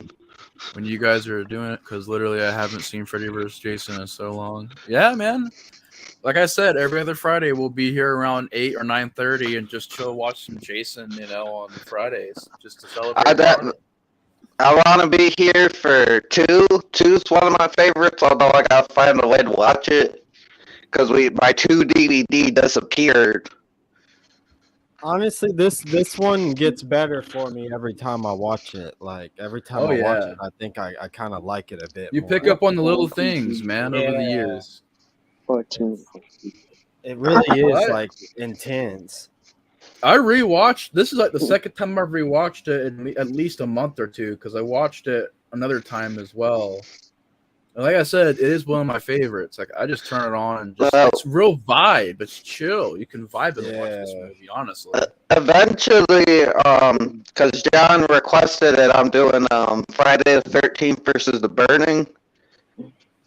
When you guys are doing it, because literally I haven't seen Freddy vs. Jason in so long. Yeah, man. Like I said, every other Friday we'll be here around 8 or 9:30 and just chill, watch some Jason, you know, on Fridays, just to celebrate. I want to be here for 2. 2's one of my favorites, although I gotta find a way to watch it because my 2 DVD disappeared. Honestly, this one gets better for me every time I watch it. Like every time Oh, I watch yeah. it, I think I kind of like it a bit You more. pick up on the little things, man, over the Yeah. years. 14. It really is What? like intense. I rewatched. This is like the second time I've rewatched it in at least a month or two because I watched it another time as well. And like I said, it is one of my favorites. Like I just turn it on and just Well, it's real vibe. It's chill. You can vibe and watch this Yeah. movie, honestly. eventually, because John requested it, I'm doing Friday the 13th versus the Burning,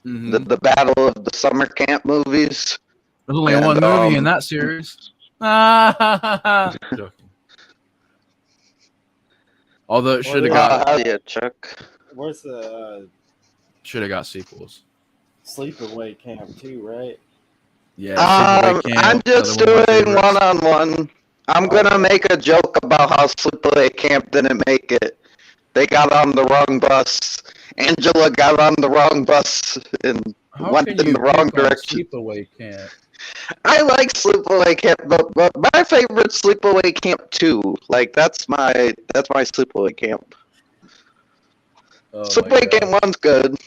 Mm-hmm. the battle of the summer camp movies. There's only And, one movie in that series. Joking. Although it should have got hell yeah, Chuck. Where's the sequels. sleepaway camp too? Right? Yeah, Sleepaway Camp. I'm just another one of my doing favorites. one-on-one. I'm gonna make a joke about how Sleepaway Camp didn't make it. They got on the wrong bus. Angela got on the wrong bus and How went can in you the wrong pick on direction. Sleepaway Camp? I like Sleepaway Camp, but my favorite Sleepaway Camp 2. Like that's my Sleepaway Camp. Oh my Sleepaway god. Camp 1's good.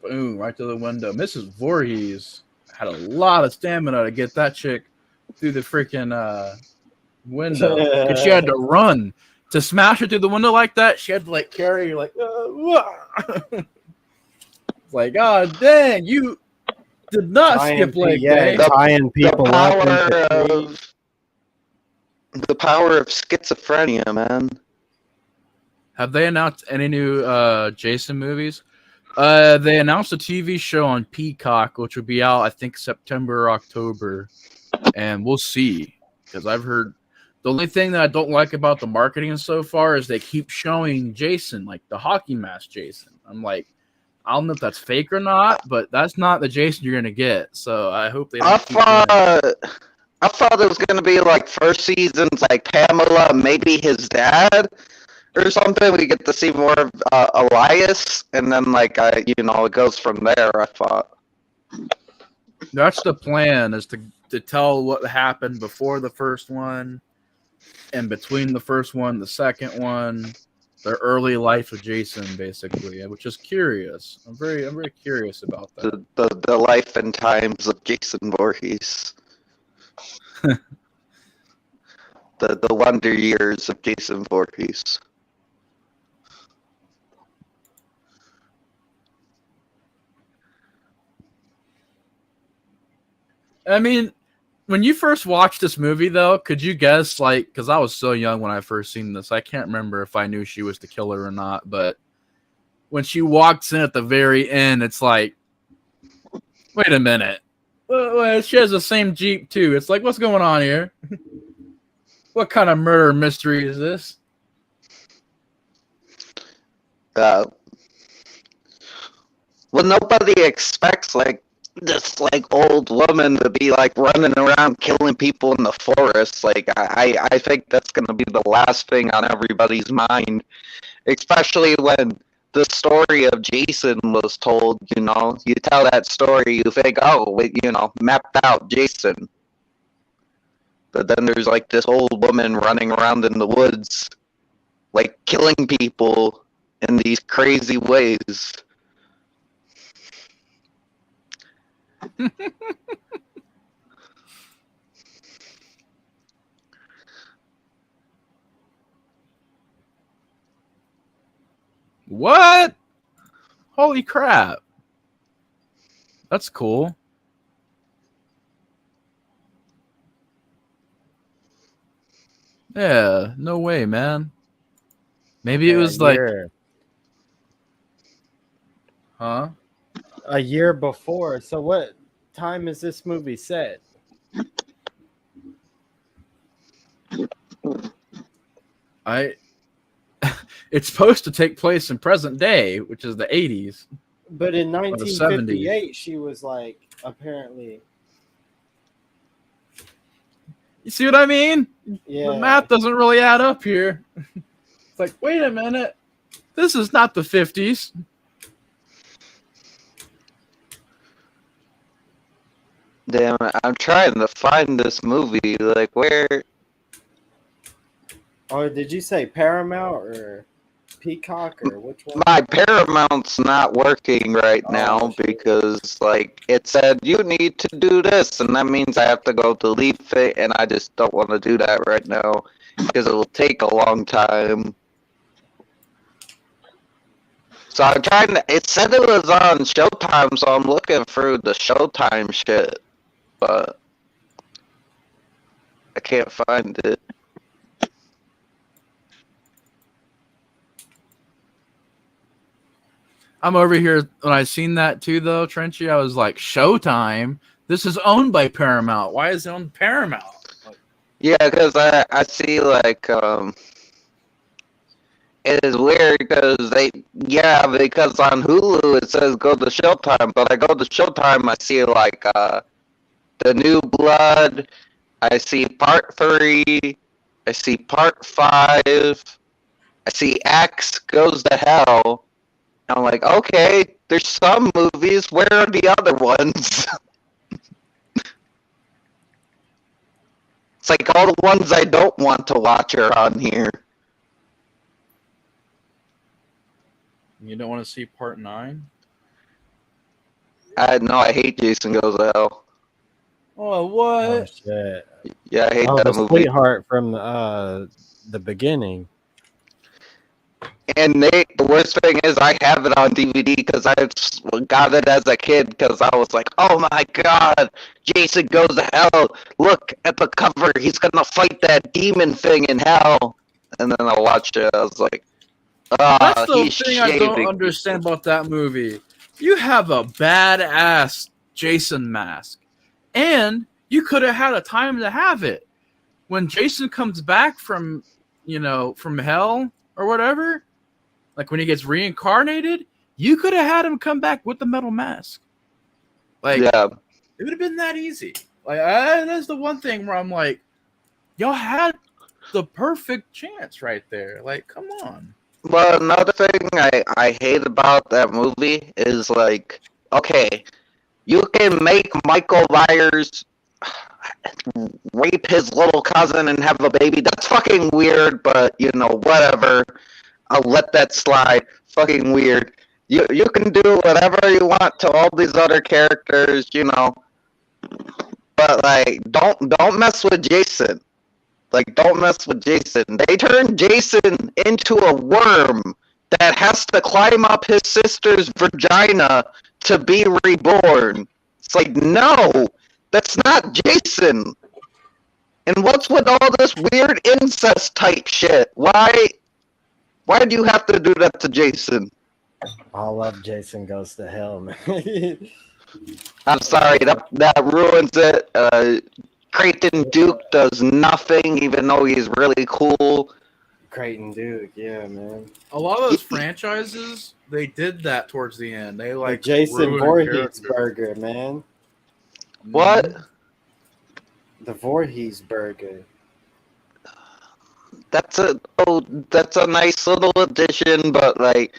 Boom, right to the window. Mrs. Voorhees had a lot of stamina to get that chick through the freaking window. Because she had to run. To smash her through the window like that, she had to like carry her like it's like, oh dang, you did not skip leg day. tying people up into The power of schizophrenia, man. Have they announced any new Jason movies? They announced a TV show on Peacock, which will be out, I think, September or October, and we'll see. Because I've heard the only thing that I don't like about the marketing so far is they keep showing Jason, like the hockey mask Jason. I'm like, I don't know if that's fake or not, but that's not the Jason you're gonna get. So I hope they don't keep doing it. I thought it was gonna be like first season's like Pamela, maybe his dad or something. We get to see more of Elias, and then like it goes from there. I thought That's the plan, is to tell what happened before the first one and between the first one, the second one, the early life of Jason, basically, which is curious. I'm very curious about that. the life and times of Jason Voorhees, the wonder years of Jason Voorhees. I mean, when you first watched this movie, though, could you guess, like, because I was so young when I first seen this, I can't remember if I knew she was the killer or not, but when she walks in at the very end, it's like, wait a minute. Well, she has the same Jeep, too. It's like, what's going on here? What kind of murder mystery is this? Well, nobody expects like this like old woman to be like running around killing people in the forest. Like I think that's gonna be the last thing on everybody's mind, especially when the story of Jason was told. You tell that story, you think, oh, mapped out Jason. But then there's like this old woman running around in the woods, like killing people in these crazy ways. What? Holy crap. That's cool. Yeah, no way, man. Maybe it was like, huh? a year before. So what time is this movie set? It's supposed to take place in present day, which is the 80s. But in the 1958, she was like apparently. You see what I mean? Yeah. The math doesn't really add up here. It's like, wait a minute. This is not the 50s. Damn it, I'm trying to find this movie. Like, where? Oh, did you say Paramount or Peacock or which one? My Paramount's not working right now Oh, shit. because, like, it said you need to do this, and that means I have to go to Leave It, and I just don't want to do that right now because it will take a long time. So I'm trying to. It said it was on Showtime, so I'm looking through the Showtime shit, but I can't find it. I'm over here when I seen that too, though, Trenchy. I was like, Showtime. This is owned by Paramount. Why is it on Paramount? Like, Yeah, because I see like it is weird because because on Hulu it says go to Showtime, but I go to Showtime, I see like the New Blood, I see Part 3, I see Part 5, I see Axe Goes to Hell. I'm like, okay, there's some movies. Where are the other ones? It's like all the ones I don't want to watch are on here. you don't want to see Part 9? I hate Jason Goes to Hell. Oh, what? Oh shit! Yeah, I hate Oh, that the movie. sweetheart from the beginning. And the worst thing is I have it on DVD because I got it as a kid because I was like, oh my god, Jason Goes to Hell. Look at the cover. He's going to fight that demon thing in hell. And then I watched it. I was like, That's the he's thing I don't shaving understand about that movie. You have a badass Jason mask, and you could have had a time to have it. When Jason comes back from hell or whatever, like when he gets reincarnated, you could have had him come back with the metal mask. Like, Yeah. it would have been that easy. Like, that's the one thing where I'm like, y'all had the perfect chance right there. Like, come on. Well, another thing I hate about that movie is like, okay, you can make Michael Myers rape his little cousin and have a baby. That's fucking weird, but whatever. I'll let that slide. Fucking weird. You can do whatever you want to all these other characters, but like don't mess with Jason. Like, don't mess with Jason. They turned Jason into a worm that has to climb up his sister's vagina to be reborn. It's like, no, that's not Jason. And what's with all this weird incest type shit? Why do you have to do that to Jason? I love Jason Goes to Hell, man. I'm sorry, that ruins it. Creighton Duke does nothing, even though he's really cool. Creighton Duke, yeah, man. A lot of those franchises, they did that towards the end. They like Jason ruined Voorhees characters. burger, man. What? The Voorhees burger. That's a nice little addition, but like,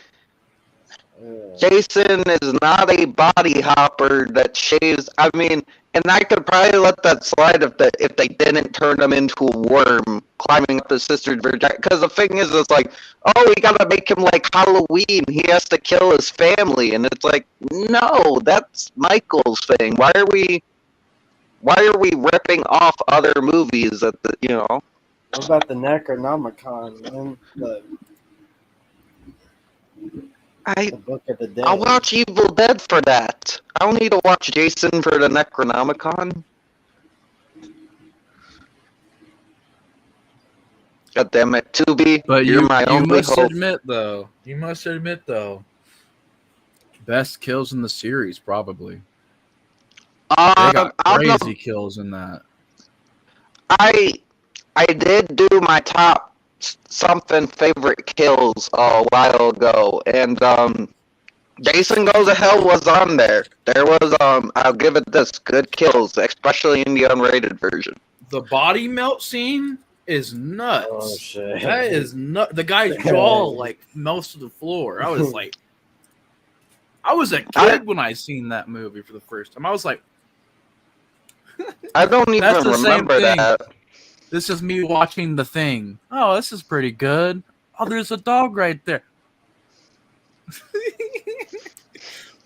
Jason is not a body hopper that shaves. I mean, and I could probably let that slide if they didn't turn him into a worm climbing up his sister's vagina. Because the thing is, it's like, oh, we gotta make him like Halloween. He has to kill his family, and it's like, no, that's Michael's thing. Why are we ripping off other movies that What about the Necronomicon, man? The Book of the Dead. I'll watch Evil Dead for that. I don't need to watch Jason for the Necronomicon. God damn it, Tubi, But you're my you only must hope. admit though, best kills in the series probably. They got I don't know. crazy kills in that. I did do my top something favorite kills a while ago, and Jason Goes to Hell was on there. There was I'll give it this, good kills, especially in the unrated version. The body melt scene is nuts. Oh shit! That is nut. The guy's jaw like melts to the floor. I was like, I was a kid when I seen that movie for the first time. I was like, I don't even That's the same remember thing. that. This is me watching The Thing. Oh, this is pretty good. Oh, there's a dog right there.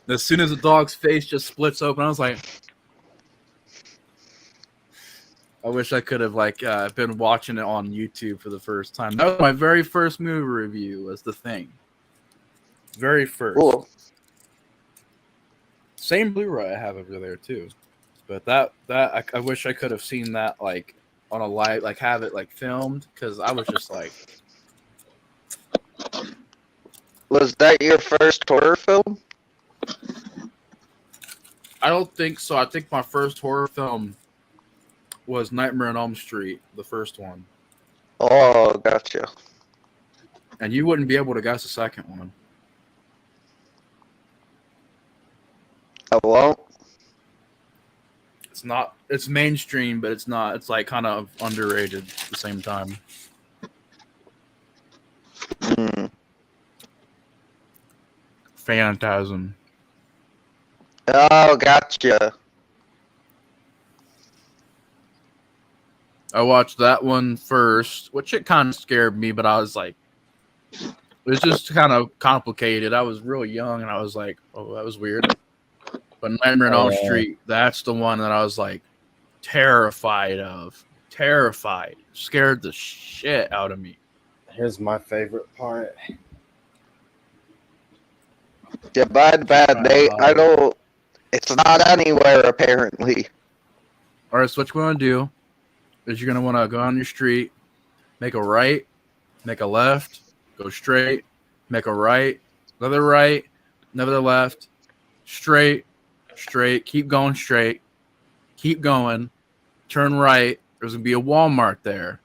As soon as the dog's face just splits open, I was like, I wish I could have been watching it on YouTube for the first time. That was my very first movie review. Was The Thing. Very first. Cool. Same Blu-ray I have over there too. But I wish I could have seen that like on a live, like have it like filmed, because I was just like, Was that your first horror film? I don't think so. I think my first horror film was Nightmare on Elm Street, the first one, Oh, gotcha. and you wouldn't be able to guess the second one. I won't. It's not. It's mainstream, but it's not. It's like kind of underrated at the same time. Hmm. Phantasm. Oh, gotcha. I watched that one first, which it kind of scared me, but I was like, it was just kind of complicated. I was real young, and I was like, oh, that was weird. But Nightmare on Elm Street, that's the one that I was like terrified of. Terrified. Scared the shit out of me. Here's my favorite part. Yeah, bad day. I don't. It's not anywhere apparently. All right, so what you want to do is you're going to want to go on your street, make a right, make a left, go straight, make a right, another left, straight, keep going straight, keep going, turn right. There's going to be a Walmart there.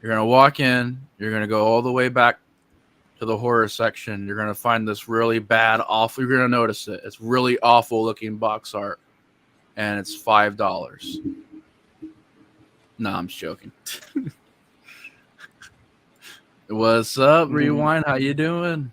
You're going to walk in, you're going to go all the way back to the horror section. You're going to find this really bad, awful, you're going to notice it. It's really awful looking box art, and it's $5. No, I'm just joking. What's up, Rewind? How you doing?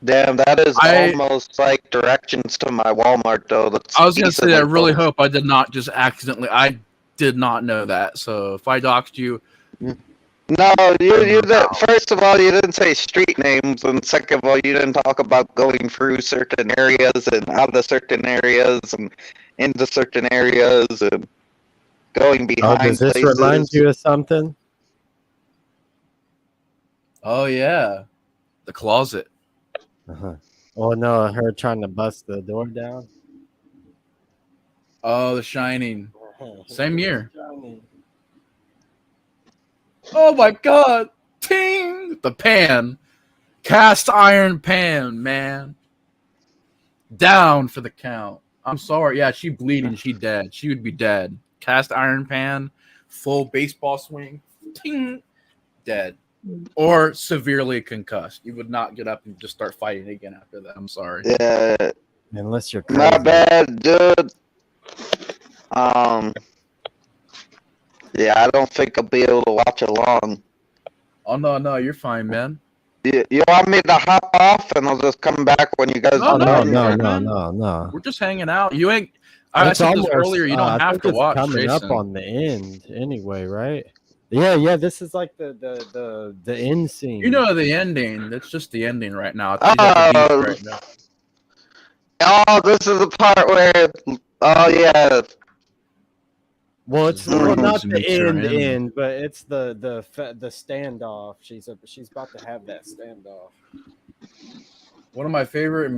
Damn, that is almost like directions to my Walmart though. That's I was gonna say, I easily really close. hope I did not just accidentally. I did not know that. So if I doxed you, No, you didn't. First of all, you didn't say street names, and second of all, you didn't talk about going through certain areas and out of certain areas and into certain areas and going behind Does this places. remind you of something? oh yeah, the closet. Uh-huh. Oh no, her trying to bust the door down. Oh, The Shining. Same year. Oh my God! Ting! The pan, cast iron pan, man. Down for the count. I'm sorry. Yeah, she bleeding. She dead. She would be dead. Cast iron pan, full baseball swing. Ting! Dead. Or severely concussed. You would not get up and just start fighting again after that. I'm sorry. Yeah, Unless you're crazy. my bad, dude. Yeah, I don't think I'll be able to watch it long. Oh no, you're fine, man. You want me to hop off and I'll just come back when you guys No, are No, done? no. We're just hanging out. You ain't. I It's said this almost, earlier. You don't I have think to it's watch. coming Jason. up on the end anyway, right? Yeah. This is like the end scene. You know the ending. It's just the ending right now. She's at the beach right now. Oh, this is the part where. Oh yeah. Well, it's Voorhees not the meets her end, but it's the standoff. She's about to have that standoff. One of my favorite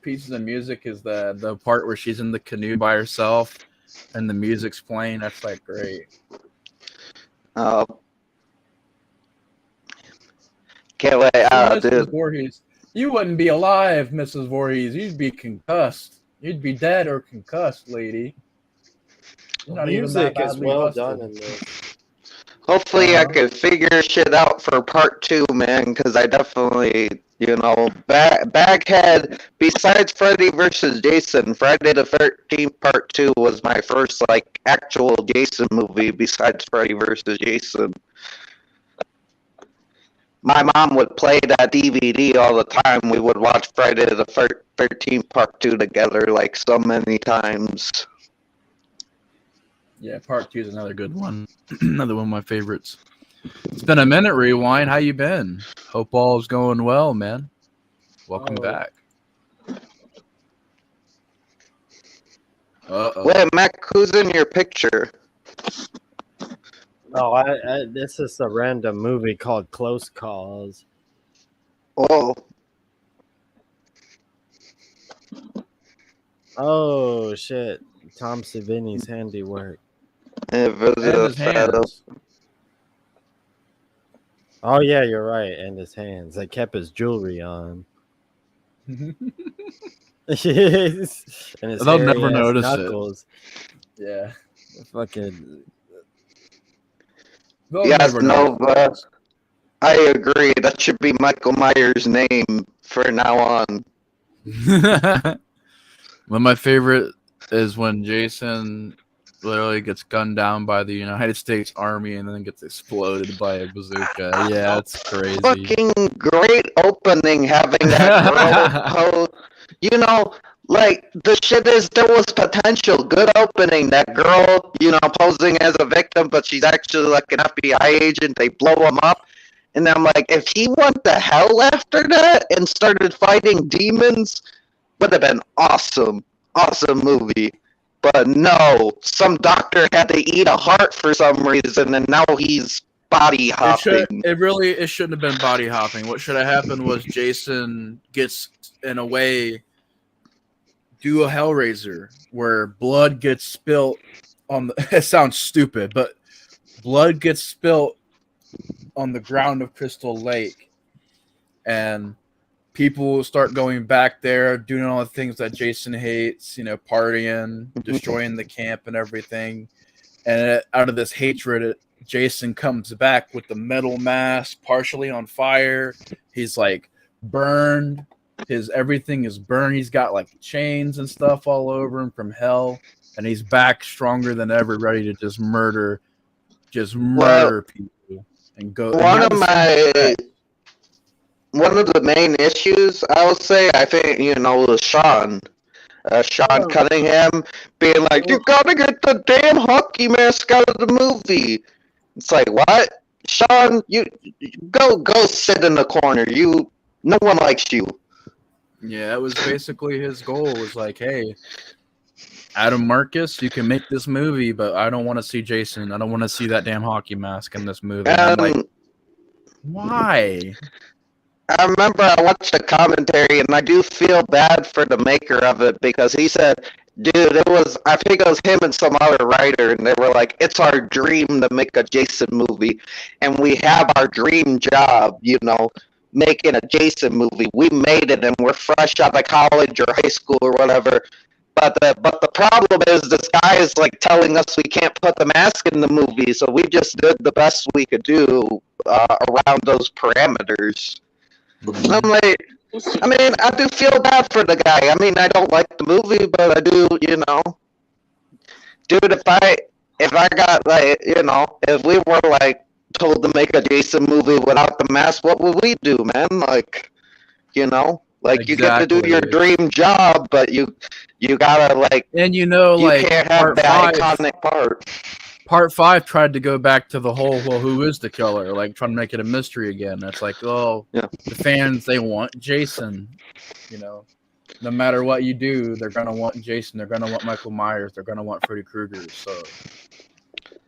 pieces of music is the part where she's in the canoe by herself and the music's playing. That's like great. Oh. Can't wait. Mrs. Dude. Voorhees, you wouldn't be alive, Mrs. Voorhees. You'd be concussed. You'd be dead or concussed, lady. You're not even that Music is badly well busted. done in this. Hopefully, I can figure shit out for part 2, man, because I definitely, Baghead, besides Freddy versus Jason, Friday the 13th part 2 was my first, actual Jason movie besides Freddy versus Jason. my mom would play that DVD all the time. We would watch Friday the 13th Part 2 together like so many times. Yeah, part 2 is another good one. Another one of my favorites. It's been a minute, Rewind. How you been? Hope all's going well, man. Welcome back. Uh-oh. Wait, Mac, who's in your picture? Oh, this is a random movie called Close Calls. Oh, Oh shit! Tom Savini's handiwork. it was And a his photo. hands. Oh yeah, you're right. And his hands. They kept his jewelry on. And his They'll never hairy-ass notice it. knuckles. Yeah. Fucking. They'll Yes, never no, notice. I agree. That should be Michael Myers' name for now on. One of my favorite is when Jason literally gets gunned down by the United States Army and then gets exploded by a bazooka. Yeah, it's crazy. Fucking great opening having that girl you know, like, the shit is, there was potential. Good opening. That girl, posing as a victim, but she's actually like an FBI agent. They blow him up. And I'm like, if he went to hell after that and started fighting demons, would have been awesome. Awesome movie. But no, some doctor had to eat a heart for some reason, and now he's body hopping. It shouldn't have been body hopping. What should have happened was Jason gets, in a way, do a Hellraiser where blood gets spilt on the. It sounds stupid, but blood gets spilt on the ground of Crystal Lake, and people will start going back there, doing all the things that Jason hates, partying, destroying the camp and everything. And out of this hatred, Jason comes back with the metal mask, partially on fire. He's like burned. Everything is burned. He's got like chains and stuff all over him from hell. And he's back stronger than ever, ready to just murder people and go. One of the main issues, I would say, I think, was Sean Cunningham being like, you gotta get the damn hockey mask out of the movie. It's like, what? Sean, you go sit in the corner. No one likes you. Yeah, that was basically his goal. It was like, hey, Adam Marcus, you can make this movie, but I don't want to see Jason. I don't want to see that damn hockey mask in this movie. And I'm like, why? I remember I watched the commentary, and I do feel bad for the maker of it, because he said, dude, I think it was him and some other writer, and they were like, it's our dream to make a Jason movie, and we have our dream job, making a Jason movie. We made it, and we're fresh out of college or high school or whatever. But the problem is, this guy is like telling us we can't put the mask in the movie, so we just did the best we could do around those parameters. I'm like, I do feel bad for the guy. I don't like the movie, but I do, dude. If I got like, if we were like told to make a Jason movie without the mask, what would we do, man? Like, like you get to do your dream job, but you gotta like, and you like, can't have the iconic part. Part 5 tried to go back to the whole, well, who is the killer? Like, trying to make it a mystery again. It's like, oh, yeah. The fans, they want Jason. No matter what you do, they're going to want Jason. They're going to want Michael Myers. They're going to want Freddy Krueger. So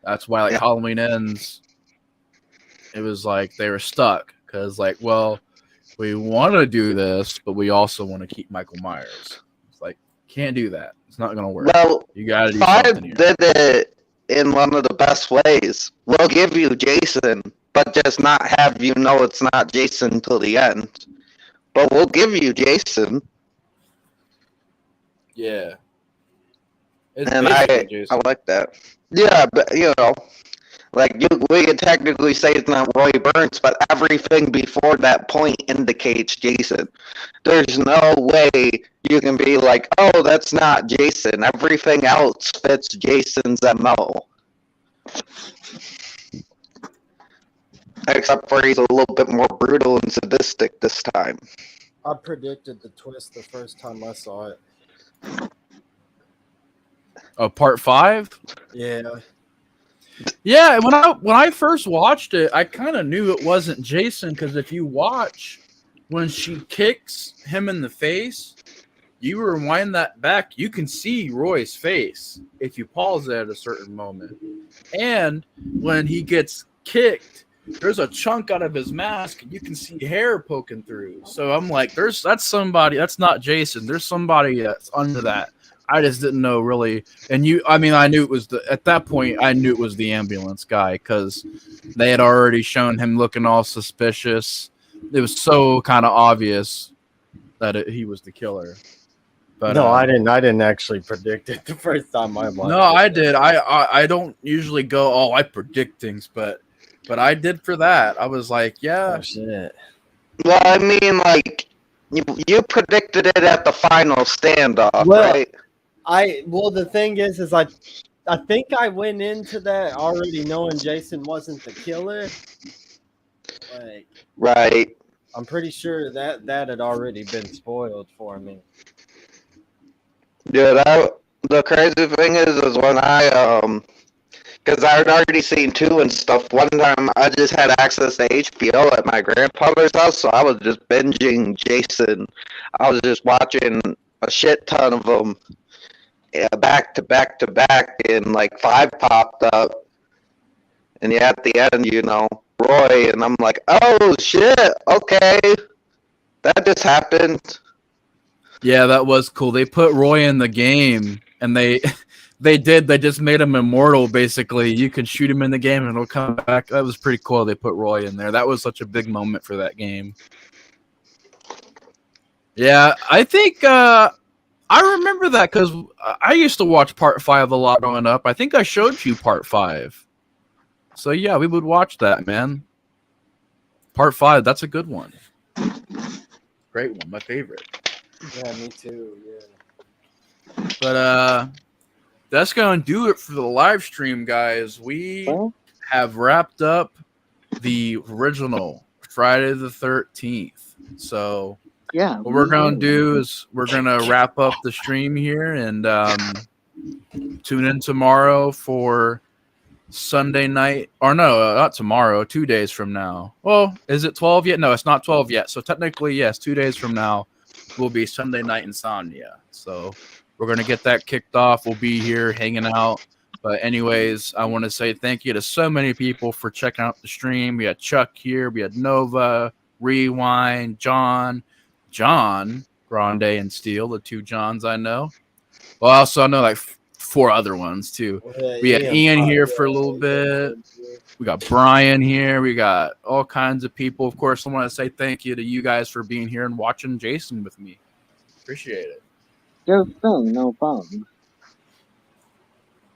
that's why, like, Halloween Ends, it was like they were stuck. Because, like, well, we want to do this, but we also want to keep Michael Myers. It's like, can't do that. It's not going to work. Well, you got to do something here. Did it in one of the best ways. We'll give you Jason, but just not have it's not Jason till the end. But we'll give you Jason. Yeah. And I like that. Yeah, but like we could technically say it's not Roy Burns, but everything before that point indicates Jason. There's no way you can be like, oh, that's not Jason. Everything else fits Jason's MO. except for he's a little bit more brutal and sadistic this time. I predicted the twist the first time I saw it. Oh, part 5. Yeah. Yeah, when I first watched it, I kind of knew it wasn't Jason because if you watch when she kicks him in the face, you rewind that back, you can see Roy's face if you pause it at a certain moment. And when he gets kicked, there's a chunk out of his mask and you can see hair poking through. So I'm like, that's somebody, that's not Jason. There's somebody that's under that. I just didn't know really. And I knew it was at that point, I knew it was the ambulance guy because they had already shown him looking all suspicious. It was so kind of obvious that he was the killer. But no, I didn't. I didn't actually predict it the first time I watched. No, I did. I don't usually go, oh, I predict things, but I did for that. I was like, yeah. Oh shit. Well, I mean, like, you predicted it at the final standoff, Well, right? The thing is I think I went into that already knowing Jason wasn't the killer. Like, Right. I'm pretty sure that had already been spoiled for me. Dude, the crazy thing is when because I had already seen 2 and stuff. One time I just had access to HBO at my grandfather's house, so I was just binging Jason. I was just watching a shit ton of them back to back to back, and like 5 popped up. And yeah, at the end, Roy, and I'm like, oh shit, okay, that just happened. Yeah, that was cool. They put Roy in the game, and they just made him immortal. Basically, you can shoot him in the game, and it'll come back. That was pretty cool. They put Roy in there. That was such a big moment for that game. Yeah, I think I remember that because I used to watch Part 5 a lot growing up. I think I showed you Part 5. So yeah, we would watch that, man. Part 5, that's a good one. Great one, my favorite. Yeah, me too. Yeah. But that's gonna do it for the live stream, guys. We have wrapped up the original Friday the 13th. So Yeah. what we're gonna do is we're gonna wrap up the stream here and tune in tomorrow for Sunday night. Or no, not tomorrow, 2 days from now. Well, is it 12 yet? No, it's not 12 yet. So technically, yes, 2 days from now will be Sunday Night Insomnia. So we're going to get that kicked off. We'll be here hanging out. But anyways, I want to say thank you to so many people for checking out the stream. We had Chuck here. We had Nova, Rewind, John, Grande, and Steel, the 2 Johns I know. Well, also I know like 4 other ones too. We had Ian here for a little bit. We got Brian here. We got all kinds of people. Of course, I want to say thank you to you guys for being here and watching Jason with me. Appreciate it. No problem.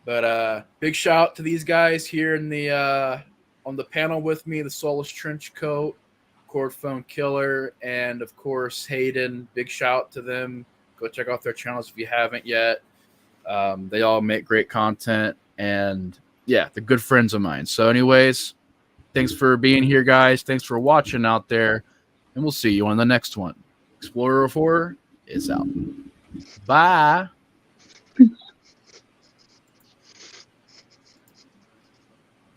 But big shout out to these guys here in the on the panel with me, the Soulless Trench Coat, Cord Phone Killer, and of course Hayden. Big shout out to them. Go check out their channels if you haven't yet. They all make great content, and yeah, they're good friends of mine. So anyways, thanks for being here, guys. Thanks for watching out there, and we'll see you on the next one. Explorer of Horror is out. Bye.